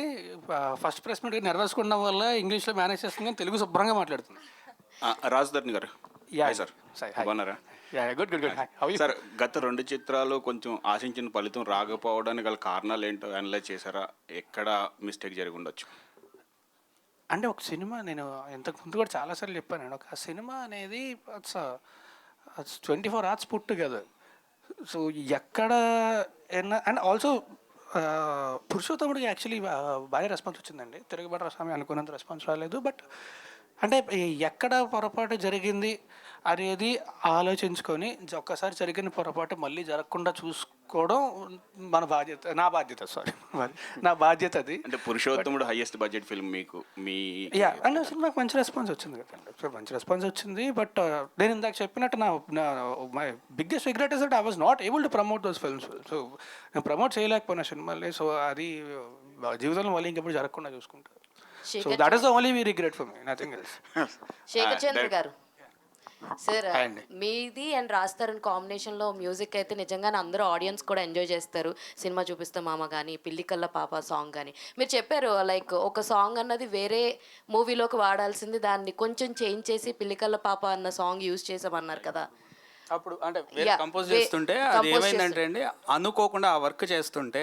ఫస్ట్ ప్రెస్ మీట్ నర్వస్గా ఉండడం వల్ల ఇంగ్లీష్లో మేనేజ్ చేస్తుంది, కానీ తెలుగు శుభ్రంగా మాట్లాడుతుంది. రాజధర్ని గారు, హాయ్ సార్, బాగున్నారా? Good good good. సార్, గత 2 చిత్రాలు కొంచెం ఆశించిన ఫలితం రాకపోవడానికి గల కారణాలు ఏంటో అనలైజ్ చేశారా? ఎక్కడ మిస్టేక్ జరిగి ఉండొచ్చు? అంటే ఒక సినిమా, నేను ఇంతకు ముందు కూడా చాలాసార్లు చెప్పాను, ఒక సినిమా అనేది 24 hours పుట్ టుగెదర్. సో ఎక్కడ అండ్ ఆల్సో పురుషోత్తముడికి యాక్చువల్లీ బాగా రెస్పాన్స్ వచ్చిందండి. తిరుగుబాటు స్వామి అనుకున్నంత రెస్పాన్స్ రాలేదు. బట్ అంటే ఎక్కడ పొరపాటు జరిగింది అనేది ఆలోచించుకొని ఒక్కసారి జరిగిన పొరపాటు మళ్ళీ జరగకుండా చూసుకోవడం మన బాధ్యత, నా బాధ్యత అది. అంటే పురుషోత్తముడు హైయెస్ట్ బడ్జెట్ ఫిల్మ్ మీకు అండ్ సినిమాకి మంచి రెస్పాన్స్ వచ్చింది కదండి. సో మంచి రెస్పాన్స్ వచ్చింది. బట్ నేను ఇందాక చెప్పినట్టు నా my biggest regret is that I was not able to promote those films. So నేను ప్రమోట్ చేయలేకపోయినా సినిమాల్ని. సో అది జీవితంలో మళ్ళీ ఇంకెప్పుడు జరగకుండా చూసుకుంటాను. So that is the only we regret for me, nothing else. Shekhar Chandra గారు, సార్ మీది అండ్ రాజ్ తరుణ్ కాంబినేషన్లో మ్యూజిక్ అయితే నిజంగానే అందరూ ఆడియన్స్ కూడా ఎంజాయ్ చేస్తారు. సినిమా చూపిస్తే మామ కానీ, పిల్లికల్ల పాప సాంగ్ కానీ మీరు చెప్పారు, లైక్ ఒక సాంగ్ అన్నది వేరే మూవీలోకి వాడాల్సింది, దాన్ని కొంచెం చేంజ్ చేసి పిల్లికల్ల పాప అన్న సాంగ్ యూజ్ చేసామన్నారు కదా. అప్పుడు అంటే వేరే కంపోజ్ చేస్తుంటే అది ఏమైందంటే అండి, అనుకోకుండా ఆ వర్క్ చేస్తుంటే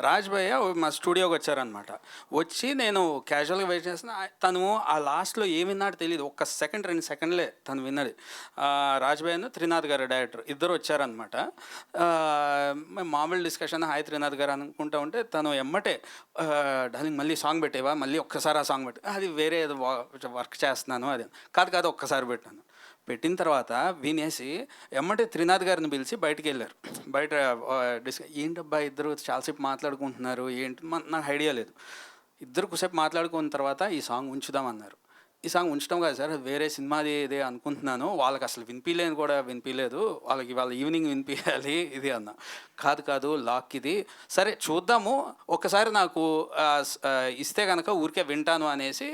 రాజ్ భయ్య మా స్టూడియోకి వచ్చారనమాట. వచ్చి నేను క్యాజువల్గా వెయిట్ చేస్తున్నా, తను ఆ లాస్ట్లో ఏం విన్నాడో తెలియదు, 1 సెకండ్ 2 సెకండ్లే తను విన్నది. రాజ్ భయ్యను త్రినాథ్ గారు డైరెక్టర్ ఇద్దరు వచ్చారనమాట. మేము మామూలు డిస్కషన్ హాయ్ త్రినాథ్ గారు అనుకుంటా ఉంటే తను ఎమ్మటే డార్లింగ్ మళ్ళీ సాంగ్ పెట్టేవా, మళ్ళీ ఒక్కసారి ఆ సాంగ్ పెట్టే, అది వేరే ఏదో వర్క్ చేస్తున్నాను, అది కాదు ఒక్కసారి పెట్టాను. పెట్టిన తర్వాత వినేసి ఎమ్మటే త్రినాథ్ గారిని పిలిచి బయటికి వెళ్ళారు. బయట ఏంటబ్బా ఇద్దరు చాలాసేపు మాట్లాడుకుంటున్నారు ఏంటి, నాకు ఐడియా లేదు. ఇద్దరు కొద్దిసేపు మాట్లాడుకున్న తర్వాత ఈ సాంగ్ ఉంచుదామన్నారు. ఈ సాంగ్ ఉంచడం కాదు సార్, వేరే సినిమాది ఇదే అనుకుంటున్నాను, వాళ్ళకి అసలు వినిపించలేదు, వాళ్ళకి వాళ్ళ ఈవినింగ్ వినిపించాలి ఇది అన్న. కాదు లాక్ ఇది, సరే చూద్దాము, ఒక్కసారి నాకు ఇస్తే కనుక ఊరికే వింటాను అనేసి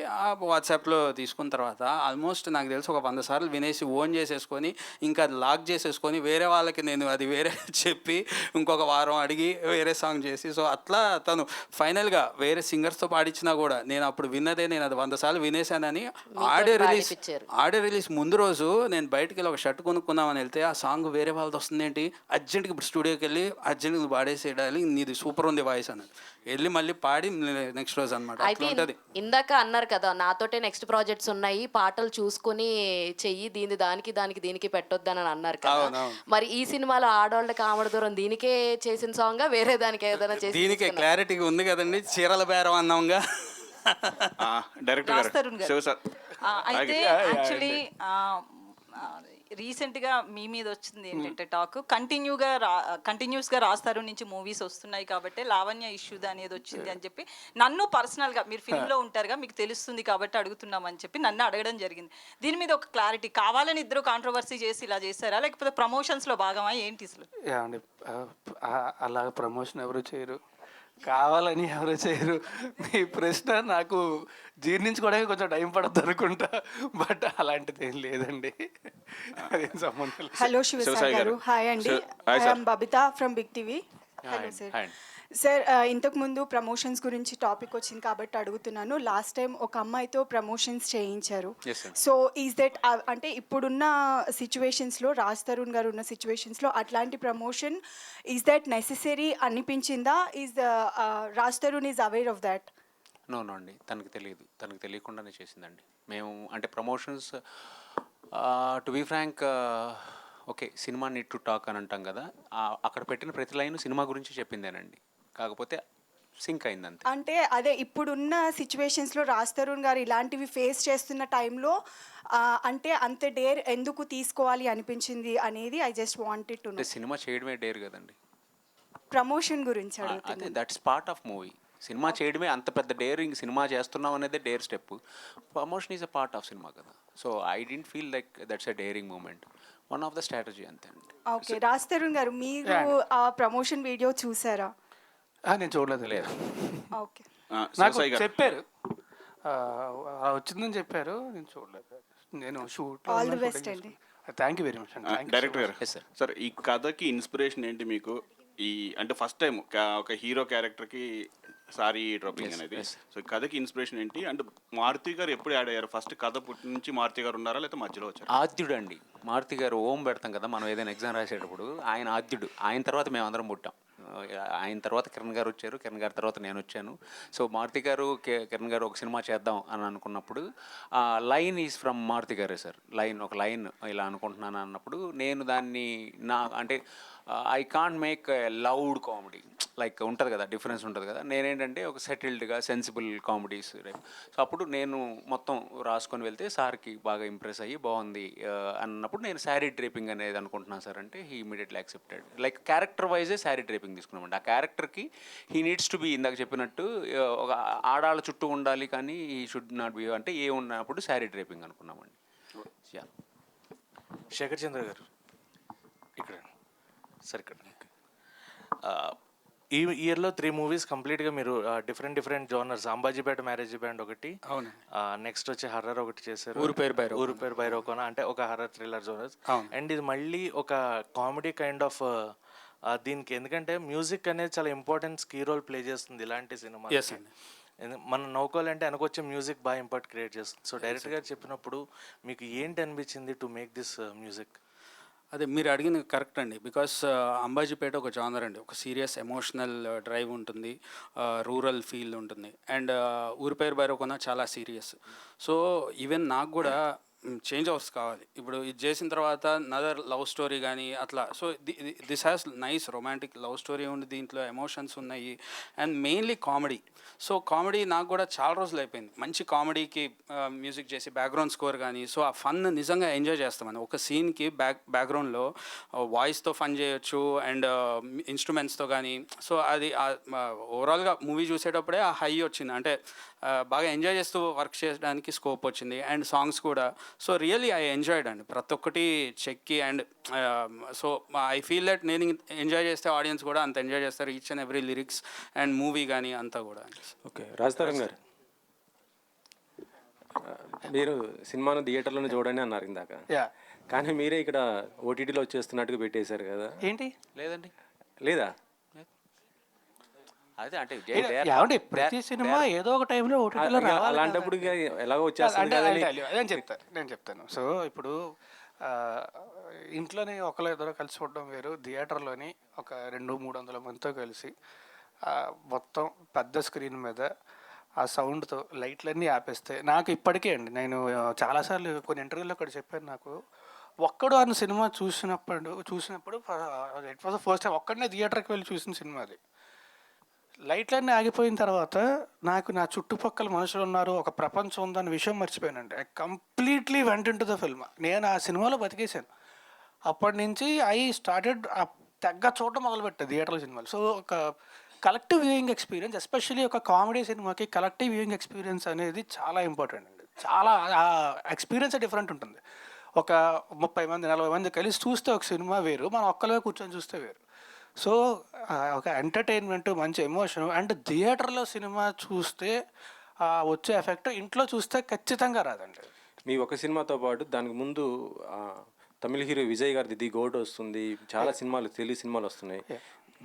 వాట్సాప్లో తీసుకున్న తర్వాత ఆల్మోస్ట్ నాకు తెలిసి ఒక 100 సార్లు వినేసి ఓన్ చేసేసుకొని ఇంకా లాక్ చేసేసుకొని వేరే వాళ్ళకి నేను అది వేరే చెప్పి ఇంకొక వారం అడిగి వేరే సాంగ్ చేసి, సో అట్లా తను ఫైనల్గా వేరే సింగర్స్తో పాడించినా కూడా నేను అప్పుడు విన్నదే, నేను అది 100 సార్లు వినేసానని. ఆడియో రిలీజ్ ముందు రోజు నేను బయటకు వెళ్ళి ఒక షర్ట్ కొనుక్కుందామని వెళ్తే ఆ సాంగ్ వేరే వాళ్ళది వస్తుంది ఏంటి, అర్జెంట్కి ఇప్పుడు స్టూడియోకి వెళ్ళి అర్జెంట్గా పాడేసేయాలి, నీది సూపర్ ఉంది వాయిస్ అని వెళ్ళి మళ్ళీ పాడి నెక్స్ట్ రోజు అనమాట. అయితే ఇందాక అన్నారు కదా నాతోటే నెక్స్ట్ ప్రాజెక్ట్స్ ఉన్నాయి, పాటలు చూసుకుని చెయ్యి, దీనికి పెట్టొద్దని అన్నారు కదా. మరి ఈ సినిమాలో ఆడవాళ్ళకి ఆమడ దూరం దీనికే చేసిన సాంగ్ వేరే దానికి ఏదైనా చేసి, దీనికే క్లారిటీగా ఉంది కదండి, చీరల బేరం అన్నాంగా డైరెక్టర్ అయితే యాక్చువల్లీ రీసెంట్గా మీ మీద వచ్చింది ఏంటంటే టాక్ కంటిన్యూస్గా రాస్తారు నుంచి మూవీస్ వస్తున్నాయి కాబట్టి లావణ్య ఇష్యూ అనేది వచ్చింది అని చెప్పి నన్ను పర్సనల్గా, మీరు ఫిల్మ్లో ఉంటారుగా మీకు తెలుస్తుంది కాబట్టి అడుగుతున్నామని చెప్పి నన్ను అడగడం జరిగింది. దీని మీద ఒక క్లారిటీ కావాలని ఇద్దరు కాంట్రవర్సీ చేసి ఇలా చేశారా, లేకపోతే ప్రమోషన్స్లో భాగమా ఏంటి అసలు? అలా ప్రమోషన్ ఎవరు చేయరు, కావాలని ఎవరు చేయరు. మీ ప్రశ్న నాకు జీర్ణించుకోవడానికి కొంచెం టైం పడుతుంది అనుకుంటా, బట్ అలాంటిది ఏం లేదండి, అదేం సంబంధం లేదు. హలో శివసాయి గారు, హాయ్ అండి, I'm Babitha from Big TV. Hello sir. Sir ఇంతకుముందు ప్రమోషన్స్ గురించి టాపిక్ వచ్చింది కాబట్టి అడుగుతున్నాను. లాస్ట్ టైం ఒక అమ్మాయితో ప్రమోషన్స్ చేయించారు. సో ఈజ్ దట్ అంటే ఇప్పుడున్న సిచ్యువేషన్స్లో, రాజ్ తరుణ్ గారు ఉన్న సిచ్యువేషన్స్లో అట్లాంటి ప్రమోషన్ ఈజ్ దట్ నెసెసరీ అనిపించిందా? Is Raj Tarun is aware of that? No అండి, తనకు తెలియకుండానే చేసిందండి. మేము అంటే promotions to be frank, okay సినిమా నీడ్ టు టాక్ అని అంటాం కదా, అక్కడ పెట్టిన ప్రతి లైన్ సినిమా గురించి చెప్పిందేనండి, కాకపోతే సింక్ అయిందంతే. అంటే అదే ఇప్పుడున్న సిచ్యువేషన్స్లో రాజ్ తరుణ్ గారు ఇలాంటివి ఫేస్ చేస్తున్న టైంలో అంటే అంత డేర్ ఎందుకు తీసుకోవాలి అనిపించింది అనేది I just wanted to know. సినిమా చేయడమే డేర్ కదండి, ప్రమోషన్ గురించి అదే దట్స్ పార్ట్ ఆఫ్ మూవీ. సినిమా చేయడమే అంత పెద్ద డేరింగ్, సినిమా చేస్తున్నాం అనేది dare step, promotion is a part of cinema కదా. So I didn't feel like that's a daring moment. One of the strategy అంతే అండి. ఓకే, రాజ్ తరుణ్ గారు మీరు ఆ ప్రమోషన్ వీడియో చూసారా? నేను చూడలేదు. లేదు. ఓకే, నాకు చెప్పారు, వచ్చిందని చెప్పారు, నేను చూడలేదు. నేను షూట్. ఆల్ ది బెస్ట్ అండి. థ్యాంక్ యూ వెరీ మచ్ అండి. డైరెక్టర్ గారు సార్, ఈ కథకి ఇన్స్పిరేషన్ ఏంటి మీకు? ఈ అంటే ఫస్ట్ టైం ఒక హీరో క్యారెక్టర్కి సారీ డ్రాపింగ్ అనేది, సో ఈ కథకి ఇన్స్పిరేషన్ ఏంటి? అంటే మారుతి గారు ఎప్పుడు యాడ్ అయ్యారు? ఫస్ట్ కథ పుట్టి నుంచి మారుతి గారు ఉన్నారా లేకపోతే మధ్యలో వచ్చారు? ఆద్యుడు అండి. మారుతి గారు ఓం పెడతాం కదా మనం ఏదైనా ఎగ్జామ్ రాసేటప్పుడు, ఆయన ఆద్యుడు. ఆయన తర్వాత మేము అందరం పుట్టాం. ఆయన తర్వాత కిరణ్ గారు వచ్చారు, కిరణ్ గారి తర్వాత నేను వచ్చాను. సో మారుతి గారు కిరణ్ గారు ఒక సినిమా చేద్దాం అని అనుకున్నప్పుడు లైన్ ఈజ్ ఫ్రమ్ మారుతి గారే సార్. ఒక లైన్ ఇలా అనుకుంటున్నాను అన్నప్పుడు నేను దాన్ని అంటే I can't make loud comedy like ఉంటుంది కదా, డిఫరెన్స్ ఉంటుంది కదా. నేనేంటంటే ఒక సెటిల్డ్గా సెన్సిబుల్ కామెడీస్. సో అప్పుడు నేను మొత్తం రాసుకొని వెళ్తే సార్కి బాగా ఇంప్రెస్ అయ్యి బాగుంది అన్నప్పుడు నేను శారీ డ్రేపింగ్ అనేది అనుకుంటున్నాను సార్ అంటే he immediately accepted. Like character yj sari draping తీసుకున్నామండి. ఆ క్యారెక్టర్కి హీ నీడ్స్ టు బీ, ఇందాక చెప్పినట్టు ఒక ఆడాళ్ళ చుట్టూ ఉండాలి కానీ ఈ షుడ్ నాట్ బి అంటే ఏ ఉన్నప్పుడు శారీ డ్రేపింగ్ అనుకున్నామండి. శేఖర్ చంద్ర గారు ఇక్కడ సార్, ఇక్కడ ఈ ఇయర్లో 3 మూవీస్ కంప్లీట్గా మీరు different genres, Ambajipeta marriage band ఒకటి, అవును, నెక్స్ట్ వచ్చి హర్రర్ ఒకటి చేశారు, ఊరు పేరు బైరోకోన అంటే ఒక హర్రర్ థ్రిల్లర్ జోనర్స్, అండ్ ఇది మళ్ళీ ఒక కామెడీ కైండ్ ఆఫ్ దీనికి. ఎందుకంటే మ్యూజిక్ అనేది చాలా ఇంపార్టెంట్ కీ రోల్ ప్లే చేస్తుంది ఇలాంటి సినిమా. మనం నవ్వుకోవాలంటే వెనకొచ్చే మ్యూజిక్ బాగా ఇంపాక్ట్ క్రియేట్ చేస్తుంది. సో డైరెక్టర్ గారు చెప్పినప్పుడు మీకు ఏంటి అనిపించింది టు మేక్ దిస్ మ్యూజిక్? అదే మీరు అడిగింది కరెక్ట్ అండి. బికాస్ అంబాజీపేట ఒక జానర్ అండి, ఒక సీరియస్ ఎమోషనల్ డ్రైవ్ ఉంటుంది, రూరల్ ఫీల్ ఉంటుంది. అండ్ ఊరి పేరు బైరోకొన చాలా సీరియస్. సో ఈవెన్ నాకు కూడా చేంజ్ ఓవర్స్ కావాలి. ఇప్పుడు ఇది చేసిన తర్వాత నదర్ లవ్ స్టోరీ కానీ అట్లా. So this has nice romantic love story ఉంది, దీంట్లో ఎమోషన్స్ ఉన్నాయి and mainly comedy. So comedy నాకు కూడా చాలా రోజులు అయిపోయింది మంచి కామెడీకి మ్యూజిక్ చేసి బ్యాక్గ్రౌండ్ స్కోర్ కానీ. సో ఆ ఫన్ నిజంగా ఎంజాయ్ చేస్తామని ఒక సీన్కి బ్యాక్గ్రౌండ్లో వాయిస్తో ఫన్ చేయొచ్చు అండ్ ఇన్స్ట్రుమెంట్స్తో కానీ. సో అది ఓవరాల్గా మూవీ చూసేటప్పుడే ఆ హై వచ్చింది, అంటే బాగా ఎంజాయ్ చేస్తూ వర్క్ చేయడానికి స్కోప్ వచ్చింది. అండ్ సాంగ్స్ కూడా సో రియల్లీ ఐ ఎంజాయ్డ్ అండి ప్రతి ఒక్కటి చెక్కి. And so I feel that నేను ఎంజాయ్ చేస్తే ఆడియన్స్ కూడా అంత ఎంజాయ్ చేస్తారు, each and every lyrics and movie కానీ అంతా కూడా. ఓకే, రాజ్ తరుణ్ గారు మీరు సినిమాను థియేటర్లోనే చూడండి అన్నారు ఇందాక, కానీ మీరే ఇక్కడ ఓటీటీలో వచ్చేస్తున్నట్టుగా పెట్టేశారు కదా, ఏంటి? లేదండి, లేదా? అదే అంటే ప్రతి సినిమా ఏదో ఒక టైంలో ఓటీటీలో రావాలి. అలాంటప్పుడు ఎలాగో వచ్చేస్తుంది. నేను చెప్తాను. సో ఇప్పుడు ఇంట్లోనే ఒకళ్ళు ఇద్దరు కలిసి చూడడం వేరు, థియేటర్లోని ఒక 200-300 మందితో కలిసి మొత్తం పెద్ద స్క్రీన్ మీద ఆ సౌండ్తో లైట్లన్నీ ఆపేస్తే నాకు ఇప్పటికే అండి, నేను చాలాసార్లు కొన్ని ఇంటర్వ్యూలో కూడా చెప్పాను, నాకు ఒక్కడు అన్న సినిమా చూసినప్పుడు it was the first time ఒక్కడనే థియేటర్కి వెళ్ళి చూసిన సినిమా అది. లైట్లన్నీ ఆగిపోయిన తర్వాత నాకు నా చుట్టుపక్కల మనుషులు ఉన్నారు, ఒక ప్రపంచం ఉందన్న విషయం మర్చిపోయానండి. ఐ కంప్లీట్లీ వెంట ఇంటు ద ఫిల్మ్. నేను ఆ సినిమాలో బతికేశాను. అప్పటి నుంచి ఐ స్టార్టెడ్ తెగ్గ చూడటం మొదలుపెట్టా థియేటర్లో సినిమాలు. సో ఒక కలెక్టివ్ వ్యూయింగ్ ఎక్స్పీరియన్స్, ఎస్పెషల్లీ ఒక కామెడీ సినిమాకి కలెక్టివ్ వ్యూయింగ్ ఎక్స్పీరియన్స్ అనేది చాలా ఇంపార్టెంట్ అండి. చాలా ఆ ఎక్స్పీరియన్స్ డిఫరెంట్ ఉంటుంది. ఒక 30 మంది 40 మంది కలిసి చూస్తే ఒక సినిమా వేరు, మనం ఒక్కలే కూర్చొని చూస్తే వేరు. సో ఒక ఎంటర్టైన్మెంట్, మంచి ఎమోషన్. అండ్ థియేటర్లో సినిమా చూస్తే వచ్చే ఎఫెక్ట్ ఇంట్లో చూస్తే ఖచ్చితంగా రాదండి. మీ ఒక సినిమాతో పాటు దానికి ముందు తమిళ హీరో విజయ్ గారిది ది గోట్ వస్తుంది, చాలా సినిమాలు తెలుగు సినిమాలు వస్తున్నాయి.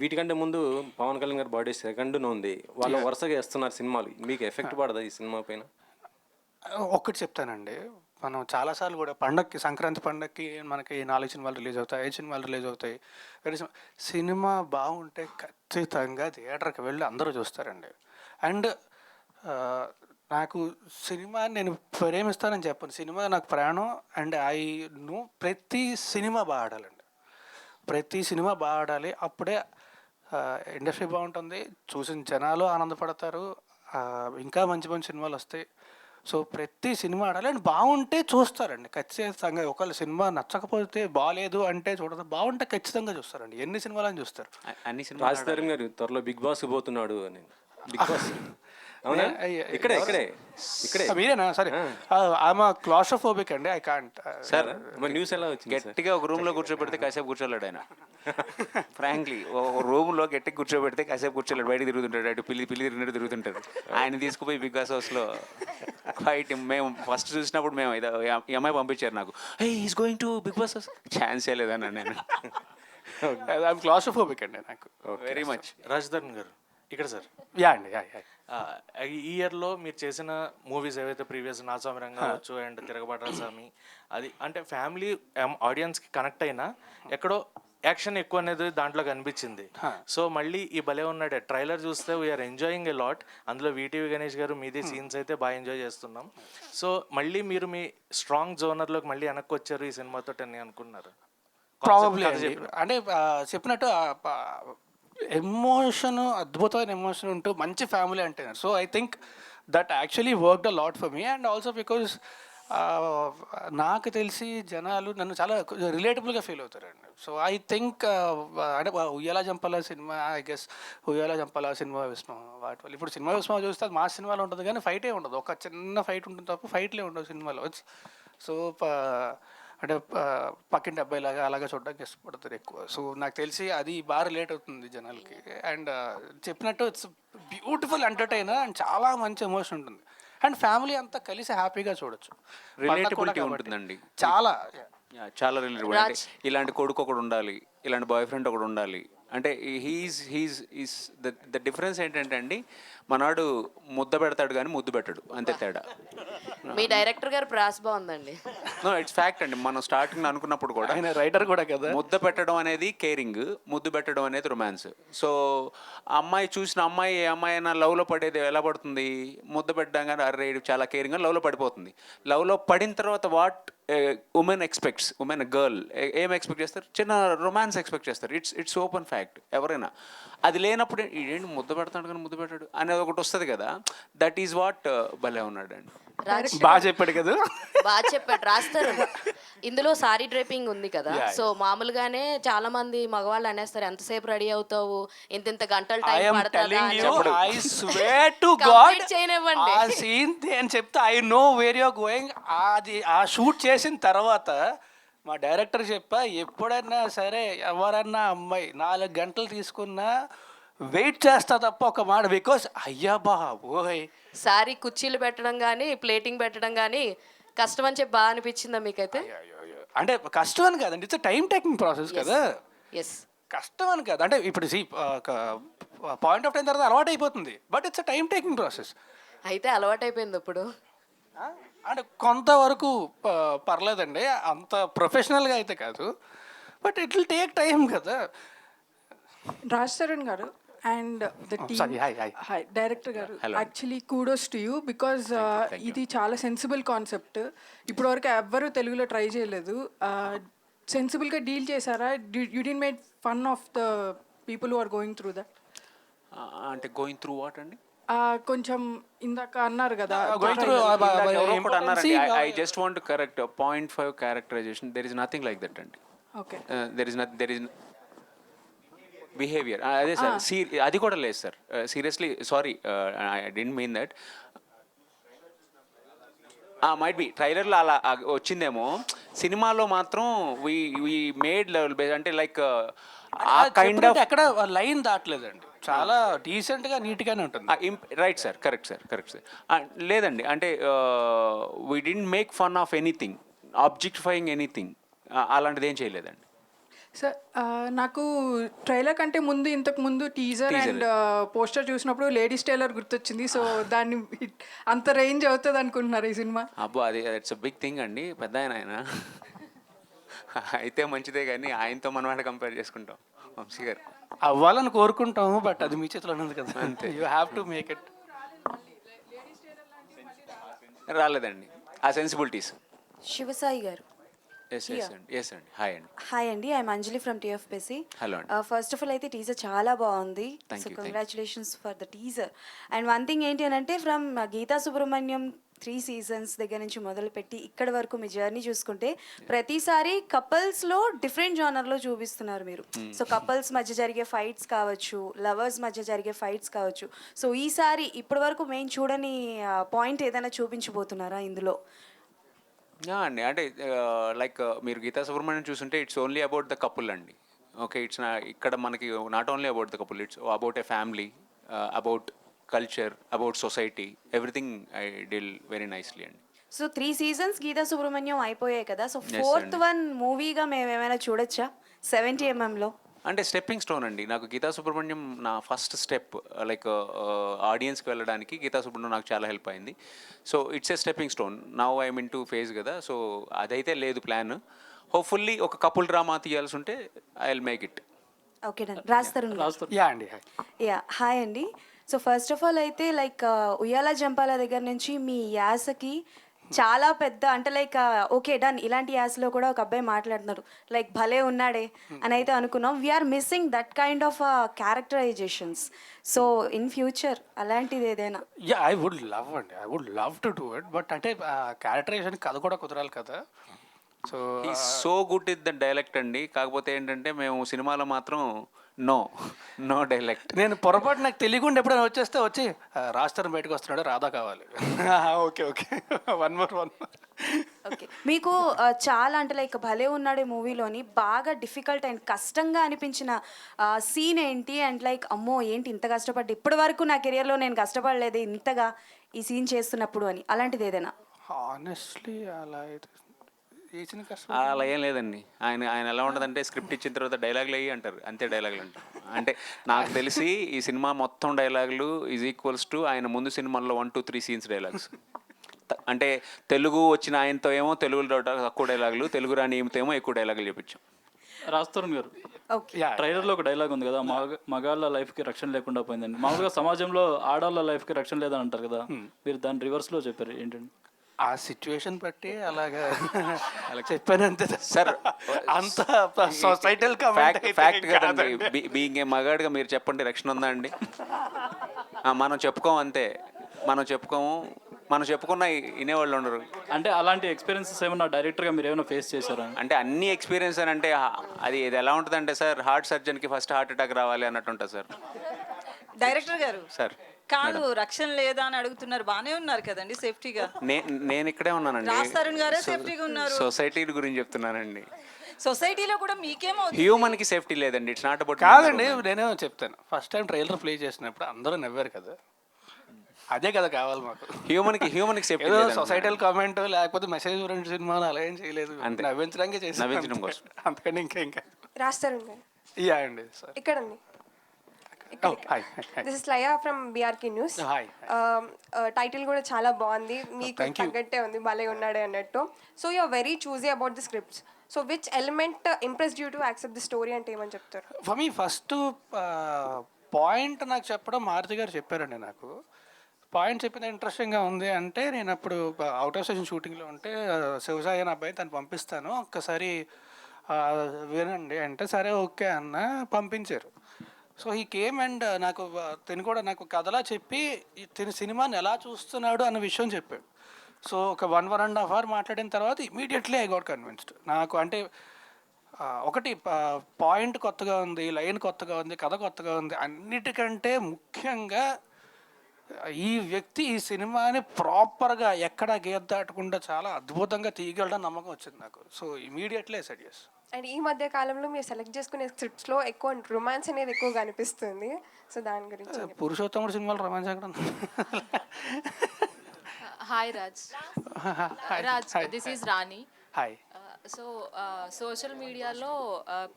వీటికంటే ముందు పవన్ కళ్యాణ్ గారి బర్త్డే సెకండ్ను ఉంది, వాళ్ళు వరుసగా వేస్తున్నారు సినిమాలు. మీకు ఎఫెక్ట్ పడదా ఈ సినిమా పైన? ఒక్కటి చెప్తానండి, మనం చాలాసార్లు కూడా పండగకి, సంక్రాంతి పండగకి మనకి 4 సినిమాలు రిలీజ్ అవుతాయి, 5 సినిమాలు రిలీజ్ అవుతాయి. సినిమా బాగుంటే ఖచ్చితంగా థియేటర్కి వెళ్ళి అందరూ చూస్తారండి. అండ్ నాకు సినిమా నేను ప్రేమిస్తానని చెప్పను, సినిమా నాకు ప్రాణం. అండ్ ప్రతి సినిమా బాగా ఆడాలండి, ప్రతి సినిమా బాగా ఆడాలి. అప్పుడే ఇండస్ట్రీ బాగుంటుంది, చూసిన జనాలు ఆనందపడతారు, ఇంకా మంచి మంచి సినిమాలు వస్తాయి. సో ప్రతి సినిమా ఆడాలి అండ్ బాగుంటే చూస్తారండి ఖచ్చితంగా. ఒకవేళ సినిమా నచ్చకపోతే, బాగాలేదు అంటే చూడదు, బాగుంటే ఖచ్చితంగా చూస్తారండి. ఎన్ని సినిమాలని చూస్తారు. రాజ్ తరుణ్ గారు త్వరలో బిగ్ బాస్ పోతున్నాడు అని. బిగ్ బాస్ అవునా? ఇక్కడే ఇక్కడే ఇక్కడే మీరేనా? సరే, ఐఎమ్ క్లాస్ట్రోఫోబిక్ అండి, ఐ కాంట్. సార్ మరి న్యూస్ ఎలా వచ్చింది? గట్టిగా ఒక రూమ్లో కూర్చోబెడితే కాసేపు కూర్చోలేడు ఆయన. ఫ్రాంక్లీ ఒక రూమ్లో గట్టిగా కూర్చోబెడితే కాసేపు కూర్చోలేడు, బయట తిరుగుతుంటాడు, అటు పిల్లి తిరిగినట్టు తిరుగుతుంటాడు. ఆయన తీసుకుపోయి బిగ్ బాస్ హౌస్లో ఫైట్. మేము ఫస్ట్ చూసినప్పుడు మేము ఈ అమ్మాయి పంపించారు నాకు, he is going to Bigg Boss house, ఛాన్సే లేదన్నా నేను. ఐఎమ్ క్లాస్ట్రోఫోబిక్ అండి నాకు. Very much. రాజధరణ్ గారు ఇక్కడ సార్. యా అండి, యా. ఈ ఇయర్లో మీరు చేసిన మూవీస్ ఏవైతే ప్రీవియస్ నాస్వామి రంగం కావచ్చు అండ్ తిరగబాట స్వామి, అది అంటే ఫ్యామిలీ ఆడియన్స్కి కనెక్ట్ అయినా ఎక్కడో యాక్షన్ ఎక్కువ అనేది దాంట్లో కనిపించింది. సో మళ్ళీ ఈ భలే ఉన్నాడే ట్రైలర్ చూస్తే వీఆర్ ఎంజాయింగ్ ఎ లాట్. అందులో వీటీవీ గణేష్ గారు మీది సీన్స్ అయితే బాగా ఎంజాయ్ చేస్తున్నాం. సో మళ్ళీ మీరు మీ స్ట్రాంగ్ జోనర్లోకి మళ్ళీ వెనక్కి వచ్చారు ఈ సినిమాతో అని అనుకున్నారు? ప్రాబబ్లీ అంటే చెప్పినట్టు ఎమోషన్, అద్భుతమైన ఎమోషన్ ఉంటూ మంచి ఫ్యామిలీ అంటున్నారు. So I think that actually worked a lot for me. And also because నాకు తెలిసి జనాలు నన్ను చాలా రిలేటబుల్గా ఫీల్ అవుతారండి. సో ఐ థింక్ అంటే ఉయ్యాల జంపాల సినిమా, ఐ గెస్ ఉయ్యాల జంపాల సినిమా విష్ణు వాటి వల్ల ఇప్పుడు సినిమా విష్ణు చూస్తే అది మా సినిమాలో ఉంటుంది కానీ ఫైటే ఉండదు, ఒక చిన్న ఫైట్ ఉంటుంది తప్ప ఫైట్లే ఉండవు సినిమాలో. సో అంటే పక్కింటి అబ్బాయిలాగా అలాగా చూడడానికి ఇష్టపడతారు ఎక్కువ. సో నాకు తెలిసి అది బాగా రిలేట్ అవుతుంది జనాలకి. అండ్ చెప్పినట్టు ఇట్స్ బ్యూటిఫుల్ ఎంటర్టైనర్ అండ్ చాలా మంచి ఎమోషన్ ఉంటుంది. అండ్ ఫ్యామిలీ అంతా కలిసి హ్యాపీగా చూడొచ్చు. రిలేటబిలిటీ ఉంటుందండి చాలా చాలా రిలేటబుల్. అంటే ఇలాంటి కొడుకు ఒకడు ఉండాలి, ఇలాంటి బాయ్ ఫ్రెండ్ ఒకడు ఉండాలి. అంటే హీస్ ద డిఫరెన్స్ ఏంటంటే అండి, మనవాడు ముద్ద పెడతాడు కానీ ముద్దు పెట్టడు, అంతే తేడా. మీ డైరెక్టర్ గారు ప్రాస్ బాగుందండి. నో ఇట్స్ ఫ్యాక్ట్ అండి. మనం స్టార్టింగ్ అనుకున్నప్పుడు కూడా ఆయన రైటర్ కూడా కదా, ముద్ద పెట్టడం అనేది కేరింగ్, ముద్దు పెట్టడం అనేది రొమాన్స్. సో అమ్మాయి చూసిన అమ్మాయి ఏ అమ్మాయి అయినా లవ్లో పడేది ఎలా పడుతుంది? ముద్ద పెట్టడం కానీ అరే చాలా కేరింగ్ లవ్లో పడిపోతుంది. లవ్లో పడిన తర్వాత what women expects, women girl ఏం ఎక్స్పెక్ట్ చేస్తారు? చిన్న రొమాన్స్ ఎక్స్పెక్ట్ చేస్తారు. ఇట్స్ ఓపెన్ ఫ్యాక్ట్ ఎవరైనా. అది లేనప్పుడు ఏంటి ముద్ద పెడతాడు కానీ ముద్దు పెట్టాడు అనేది ఒకటి వస్తుంది కదా. దట్ ఈజ్ వాట్ భలే ఉన్నాడు అండి. బాగా చెప్పాడు కదా, బాగా చెప్పాడు. రాస్తారు ఇందులో సారీ డ్రైపింగ్ ఉంది కదా. సో మామూలుగానే చాలా మంది మగవాళ్ళు అనేస్తారు ఎంతసేపు రెడీ అవుతావు, ఇంత గంటల టైం పడుతుందా చేయనివ్వండి ఆ సీన్ అని చెప్తే I know where you're going. అది ఆ షూట్ చేసిన తర్వాత మా డైరెక్టర్ చెప్పా, ఎప్పుడైనా సరే ఎవరన్నా అమ్మాయి 4 గంటలు తీసుకున్నా వెయిట్ చేస్తా తప్ప ఒక మాట, బికాస్ అయ్యా బాబోయ్ సారీ కుర్చీలు పెట్టడం కానీ ప్లేటింగ్ పెట్టడం కానీ కష్టం అని చెప్పి బాగా అనిపించిందా మీకైతే? అంటే కష్టం అని కాదండి, ఇట్స్ టైం టేకింగ్ ప్రాసెస్ కదా. ఎస్, కష్టం అని కాదు. అంటే ఇప్పుడు పాయింట్ ఆఫ్ టైం తర్వాత అలవాటు అయిపోతుంది, but it's time taking process. అయితే అలవాటు అయిపోయింది ఇప్పుడు. అంటే కొంతవరకు పర్లేదండి, అంత ప్రొఫెషనల్గా అయితే కాదు, but it will take time కదా. Raj Tarun garu and the team, director garu, actually kudos to you because ఇది చాలా సెన్సిబుల్ కాన్సెప్ట్. ఇప్పటివరకు ఎవ్వరూ తెలుగులో ట్రై చేయలేదు. సెన్సిబుల్గా డీల్ చేశారా? You did made fun of the people who are going through that. అంటే గోయింగ్ త్రూ వాట్ అండి? కొంచెం ఇందాక అన్నారు కదా, I just want to correct 0.5 characterisation. There is nothing like that అండి. ఓకే, దెర్ ఇస్ బిహేవియర్ అదే sir. అది కూడా లేదు sir. Seriously sorry, I didn't mean that. Might be ట్రైలర్లో అలా వచ్చిందేమో, సినిమాలో మాత్రం వి మేడ్ లెవెల్ బేస్ అంటే లైక్ ఆ కైండ్ ఆఫ్ ఎక్కడ లైన్ దాటలేదండి, చాలా డీసెంట్గా నీట్గానే ఉంటుంది. Right sir, correct sir, correct sir. లేదండి అంటే we didn't make fun of anything, objectifying anything, అలాంటిది ఏం చేయలేదండి. సార్ నాకు ట్రైలర్ కంటే ముందు ఇంతకు ముందు టీజర్ అండ్ పోస్టర్ చూసినప్పుడు లేడీస్ టైలర్ గుర్తొచ్చింది. సో దాన్ని అంత రేంజ్ అవుతుంది అనుకుంటున్నారు ఈ సినిమా? అబ్బో అది ఇట్స్ బిగ్ థింగ్ అండి. పెద్ద ఆయన అయితే మంచిదే, కానీ ఆయనతో మనం అంటే కంపేర్ చేసుకుంటాం. వంశీ గారు అవ్వాలని కోరుకుంటాము, బట్ అది మీ చేతిలో ఉన్నది కదా, అంతే. You have to make it. రాలేదండి ఆ సెన్సిబిలిటీస్. శివసాయి గారు. ఎస్ అండి. హాయ్ అండి. హాయ్ అండి, I'm Anjali from TFPC. Hello అండి. ఫస్ట్ ఆఫ్ ఆల్ అయితే టీజర్ చాలా బాగుంది. So congratulations for the teaser. And one thing ఏంటి అని అంటే, ఫ్రమ్ గీతా సుబ్రహ్మణ్యం 3 సీజన్స్ దగ్గర నుంచి మొదలుపెట్టి ఇక్కడి వరకు మీ జర్నీ చూసుకుంటే ప్రతిసారి కపుల్స్లో డిఫరెంట్ జానర్లో చూపిస్తున్నారు మీరు. సో కపుల్స్ మధ్య జరిగే ఫైట్స్ కావచ్చు, లవర్స్ మధ్య జరిగే ఫైట్స్ కావచ్చు. సో ఈసారి ఇప్పటి వరకు మేము చూడని పాయింట్ ఏదైనా చూపించబోతున్నారా ఇందులో? అండి, అంటే లైక్ మీరు గీతా సుబ్రహ్మణ్యం చూస్తుంటే it's only about the couple అండి. ఓకే, ఇట్స్ ఇక్కడ మనకి not only about the couple, it's about a family, about culture, about society, everything I deal very nicely అండి. సో 3 సీజన్స్ గీతా సుబ్రహ్మణ్యం అయిపోయాయి కదా, సో 4th వన్ మూవీగా మేము ఏమైనా చూడొచ్చా 70mm? అంటే స్టెప్పింగ్ స్టోన్ అండి. నాకు గీతా సుబ్రహ్మణ్యం నా ఫస్ట్ స్టెప్, లైక్ ఆడియన్స్కి వెళ్ళడానికి గీతా సుబ్రహ్మణ్యం నాకు చాలా హెల్ప్ అయింది. So it's a stepping stone. Now I mean to phase కదా, సో అదైతే లేదు ప్లాన్. హోప్ఫుల్లీ ఒక కపుల్ డ్రామా తీయాల్సి ఉంటే I will make it. Okay done. రాస్తారు యా అండి. యా హాయ్ అండి. సో ఫస్ట్ ఆఫ్ ఆల్ అయితే లైక్ ఉయ్యాల జంపాల దగ్గర నుంచి మీ యాసకి చాలా పెద్ద అంటే లైక్ ఓకే డన్, ఇలాంటి యాసలో కూడా ఒక అబ్బాయి మాట్లాడుతున్నారు లైక్ భలే ఉన్నాడే అని అయితే అనుకున్నాం. We are missing that kind of characterisations. So in future అలాంటిది ఏదైనా? యా ఐ వుడ్ లవ్ అండి, I would love to do it. But అంటే క్యారెక్టరైజేషన్ కథ కూడా కుదరాలి కదా. So so good it the dialect అండి. కాకపోతే ఏంటంటే మేము సినిమాలో మాత్రం నో డైలెక్ట్. నేను పొరపాటు నాకు తెలియకుండా ఎప్పుడైనా వచ్చి రాస్తారు బయటకు వస్తున్నాడు, రాధా కావాలి. Okay okay, one more. Okay, మీకు చాలా అంటే లైక్ భలే ఉన్నాడే మూవీలోని బాగా డిఫికల్ట్ అండ్ కష్టంగా అనిపించిన సీన్ ఏంటి? అండ్ లైక్ అమ్మో ఏంటి ఇంత కష్టపడ్డా, ఇప్పటి వరకు నా కెరియర్లో నేను కష్టపడలేదు ఇంతగా ఈ సీన్ చేస్తున్నప్పుడు అని, అలాంటిది ఏదైనా? ఆనెస్ట్లీ అలా అయితే అలా ఏం లేదండి. ఆయన ఎలా ఉంటుందంటే స్క్రిప్ట్ ఇచ్చిన తర్వాత డైలాగులు అయ్యి అంటారు, అంతే డైలాగులు అంటారు. అంటే నాకు తెలిసి ఈ సినిమా మొత్తం డైలాగులు ఈజ్ ఈక్వల్స్ టు ఆయన ముందు సినిమాల్లో 1, 2, 3 సీన్స్ డైలాగ్స్. అంటే తెలుగు వచ్చిన ఆయనతో ఏమో తెలుగులో తక్కువ డైలాగులు, తెలుగు రాని ఈమెతో ఏమో ఎక్కువ డైలాగులు చెప్పించాం. రాస్తరుణ్ గారు, ట్రైలర్లో ఒక డైలాగ్ ఉంది కదా, మగాళ్ళ లైఫ్కి రక్షణ లేకుండా పోయిందండి. మామూలుగా సమాజంలో ఆడవాళ్ళ లైఫ్కి రక్షణ లేదని అంటారు కదా, మీరు దాని రివర్స్లో చెప్పారు ఏంటండి? ఆ సిచ్యువేషన్ బట్టి అలాగా అలా చెప్పానంతే సార్. అంత సొసైటల్ ఫ్యాక్ట్ కదండి. బీయింగ్ ఏ మగాడిగా మీరు చెప్పండి, రక్షణ ఉందా అండి? మనం చెప్పుకోము అంతే, మనం చెప్పుకున్న వినేవాళ్ళు ఉండరు. అంటే అలాంటి ఎక్స్పీరియన్సెస్ ఏమన్నా డైరెక్టర్గా మీరు ఏమైనా ఫేస్ చేశారా? అంటే అన్ని ఎక్స్పీరియన్స్ అని అంటే అది ఎలా ఉంటుంది అంటే సార్, హార్ట్ సర్జన్కి ఫస్ట్ హార్ట్ అటాక్ రావాలి అన్నట్టు ఉంటుంది సార్. డైరెక్టర్ గారు సార్ కాదు, రక్షణ లేదా అని అడుగుతున్నారు, బానే ఉన్నారు కదండి సేఫ్టీగా? నేను ఇక్కడే ఉన్నానండి. రాస్తారుణ్ గారే సేఫ్టీగా ఉన్నారు. సొసైటీ గురించి చెప్తున్నానండి. సొసైటీలో కూడా మీకేమో హ్యూమన్ కి సేఫ్టీ లేదండి. It's not about. కాదండి, నేనే చెప్తాను. ఫస్ట్ టైం ట్రైలర్ ప్లే చేసినప్పుడు అందరూ నవ్వారు కదా, అదే కదా కావాలి మాకు. హ్యూమన్ కి సేఫ్టీ, సొసైటల్ కామెంట్ లేకపోతే మెసేజ్ ఓరియంటెడ్ సినిమాలు అలా ఏం చేయలేదు, నవ్వించడానికి చేసి నవ్వించడం కోసం. అంతకని ఇంకా రాస్తారు యా అండి. సార్ ఇక్కడండి. This is Laya from BRK news. Title కూడా చాలా బాగుంది, మీకు తగ్గట్టే ఉంది, భలే ఉన్నాడే అన్నట్టు. So you are very choosy about the scripts. So which element impressed you to accept the story అంటే ఏమని చెప్తారు? ఫర్ మీ ఫస్ట్ పాయింట్ నాకు చెప్పడం మారుతి గారు చెప్పారండి. నాకు పాయింట్ చెప్పింది ఇంట్రెస్టింగ్గా ఉంది అంటే, నేను అప్పుడు అవుట్ ఆఫ్ స్టేషన్ షూటింగ్లో ఉంటే శివసాయి అనే అబ్బాయి తను పంపిస్తాను ఒక్కసారి వినండి అంటే, సరే ఓకే అన్న పంపించారు. సో ఈ కేమ్ అండ్ నాకు తిని కూడా నాకు కథలా చెప్పి తిని సినిమాని ఎలా చూస్తున్నాడు అన్న విషయం చెప్పాడు. సో ఒక 1.5 hour మాట్లాడిన తర్వాత ఇమీడియట్లీ ఐ గాట్ కన్విన్స్డ్. నాకు అంటే ఒకటి పాయింట్ కొత్తగా ఉంది, లైన్ కొత్తగా ఉంది, కథ కొత్తగా ఉంది, అన్నిటికంటే ముఖ్యంగా ఈ వ్యక్తి ఈ సినిమాని ప్రాపర్గా ఎక్కడ గీత దాటకుండా చాలా అద్భుతంగా తీయగలడం నమ్మకం వచ్చింది నాకు. So immediately I said yes. And ఈ మధ్య కాలంలో మీరు సెలెక్ట్ చేసుకునే స్క్రిప్ట్స్లో ఎక్కువ రొమాన్స్ అనేది ఎక్కువగా అనిపిస్తుంది. సో దాని గురించి పురుషోత్తముడు సినిమాలో రొమాన్స్ ఎక్కడ? Hi Raj. This is Rani. Hi. So social మీడియాలో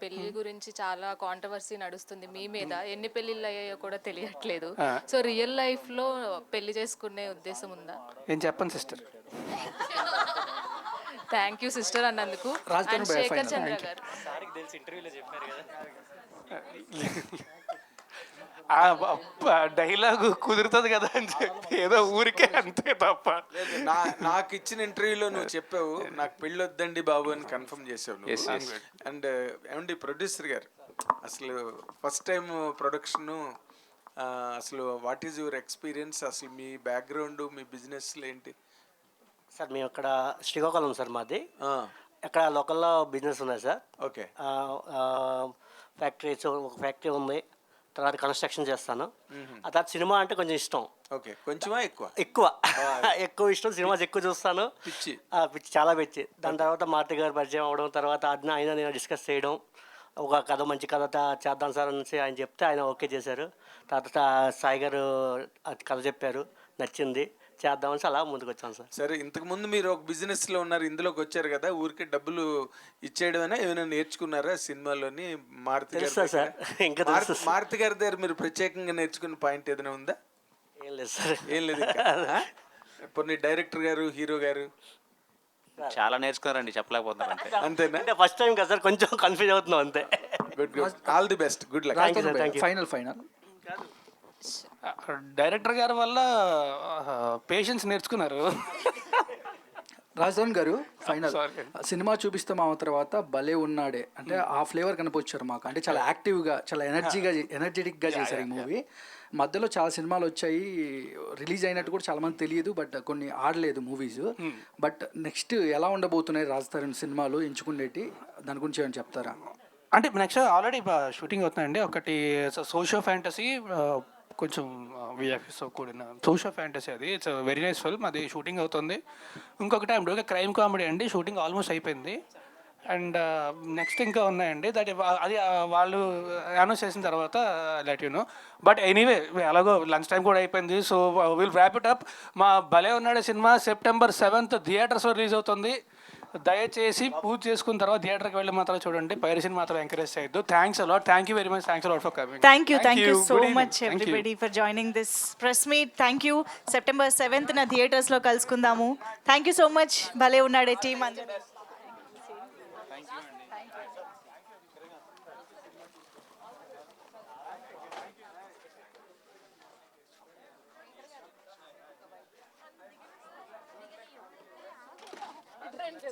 పెళ్లి గురించి చాలా కాంట్రవర్సీ నడుస్తుంది మీ మీద. ఎన్ని పెళ్ళిళ్ళు అయ్యాయో కూడా తెలియట్లేదు. సో రియల్ లైఫ్లో పెళ్లి చేసుకునే ఉద్దేశం ఉందా? ఏం చెప్పండి సిస్టర్. థ్యాంక్ యూ సిస్టర్ అన్నందుకు. అండ్ శేఖర్ చంద్ర గారు, డైలాగు కుదురుతుంది కదా అని చెప్పి ఏదో ఊరికే అంతే తప్ప. నాకు ఇచ్చిన ఇంటర్వ్యూలో నువ్వు చెప్పావు నాకు పెళ్ళి వద్దండి బాబు అని కన్ఫర్మ్ చేసావు. అండ్ ఏమండి ప్రొడ్యూసర్ గారు, అసలు ఫస్ట్ టైం ప్రొడక్షను, అసలు వాట్ ఈజ్ యువర్ ఎక్స్పీరియన్స్, అసలు మీ బ్యాక్గ్రౌండ్, మీ బిజినెస్లో ఏంటి? సార్ మేము ఇక్కడ శ్రీకాకుళం సార్ మాది. ఇక్కడ లోకల్లో బిజినెస్ ఉన్నాయి సార్. ఓకే. ఫ్యాక్టరీస్ ఒక ఫ్యాక్టరీ ఉంది. తర్వాత కన్స్ట్రక్షన్ చేస్తాను. ఆ తర్వాత సినిమా అంటే కొంచెం ఇష్టం. ఓకే. కొంచెమా ఎక్కువ? ఎక్కువ ఇష్టం. సినిమాస్ ఎక్కువ చూస్తాను. పిచ్చి. పిచ్చి, చాలా పిచ్చి. దాని తర్వాత మారుతి గారు పరిచయం అవ్వడం, తర్వాత ఆయన నేను డిస్కస్ చేయడం, ఒక కథ మంచి కథ చేద్దాం సార్ అనేసి ఆయన చెప్తే ఆయన ఓకే చేశారు. తర్వాత సాయి గారు కథ చెప్పారు, నచ్చింది, చేద్దామని అలా ముందుకు వచ్చాను సార్. సరే, ఇంతకుముందు మీరు ఒక బిజినెస్లో ఉన్నారు, ఇందులోకి వచ్చారు కదా, ఊరికే డబ్బులు ఇచ్చేయడమైనా ఏమైనా నేర్చుకున్నారా సినిమాలోని? మారుతి గారి సార్ ఇంకా మారుతి గారి దగ్గర మీరు ప్రత్యేకంగా నేర్చుకున్న పాయింట్ ఏదైనా ఉందా? ఏం లేదు సార్. ఏం లేదు. కొన్ని డైరెక్టర్ గారు, హీరో గారు చాలా నేర్చుకున్నారండి, చెప్పలేకపోతున్నారు అంతే. అంతేనా? అంటే ఫస్ట్ టైం కదా సార్, కొంచెం కన్ఫ్యూజ్ అవుతున్నాం అంతే. Good. All the best. Good luck. Final director గారి వల్ల పేషెన్స్ నేర్చుకున్నారు. రాజధాని గారు ఫైనల్ సినిమా చూపిస్తాం ఆ తర్వాత భలే ఉన్నాడే అంటే ఆ ఫ్లేవర్ కనిపించారు మాకు. అంటే చాలా యాక్టివ్గా, చాలా ఎనర్జెటిక్గా చేశారు ఈ మూవీ. మధ్యలో చాలా సినిమాలు వచ్చాయి, రిలీజ్ అయినట్టు కూడా చాలా మంది తెలియదు, బట్ కొన్ని ఆడలేదు మూవీస్. బట్ నెక్స్ట్ ఎలా ఉండబోతున్నాయి రాజధాని సినిమాలు ఎంచుకునేటి, దాని గురించి ఏమైనా చెప్తారా? అంటే నెక్స్ట్ ఆల్రెడీ షూటింగ్ అవుతుందండి. ఒకటి సోషియో ఫ్యాంటసీ, కొంచెం విఎఫ్ఎస్తో కూడిన సోషియో ఫ్యాంటసీ. అది ఇట్స్ వెరీ నైస్ ఫిల్మ్. అది షూటింగ్ అవుతుంది. ఇంకొకటి ఐమ్ డూయింగ్ క్రైమ్ కామెడీ అండి. షూటింగ్ ఆల్మోస్ట్ అయిపోయింది. అండ్ నెక్స్ట్ ఇంకా ఉన్నాయండి. దట్ అది వాళ్ళు అనౌన్స్ చేసిన తర్వాత let you know. But anyway అలాగో లంచ్ టైం కూడా అయిపోయింది. So will wrap it up. మా భలే ఉన్నాడే సినిమా September 7th థియేటర్స్లో రిలీజ్ అవుతుంది. దయచేసి పూజ చేసుకున్న తర్వాత థియేటర్కి వెళ్ళి మాత్రం చూడండి. పైరసీని మాత్రం ఎంకరేజ్ చేయొద్దు. Thanks a lot. Thank you very much. Thanks a lot for coming. Thank you so much everybody for joining this press meet. Thank you. September 7th థియేటర్స్లో కలుసుకుందాము. థ్యాంక్ యూ సో మచ్ భలే ఉన్నాడే టీమ్ అందరూ. Friends.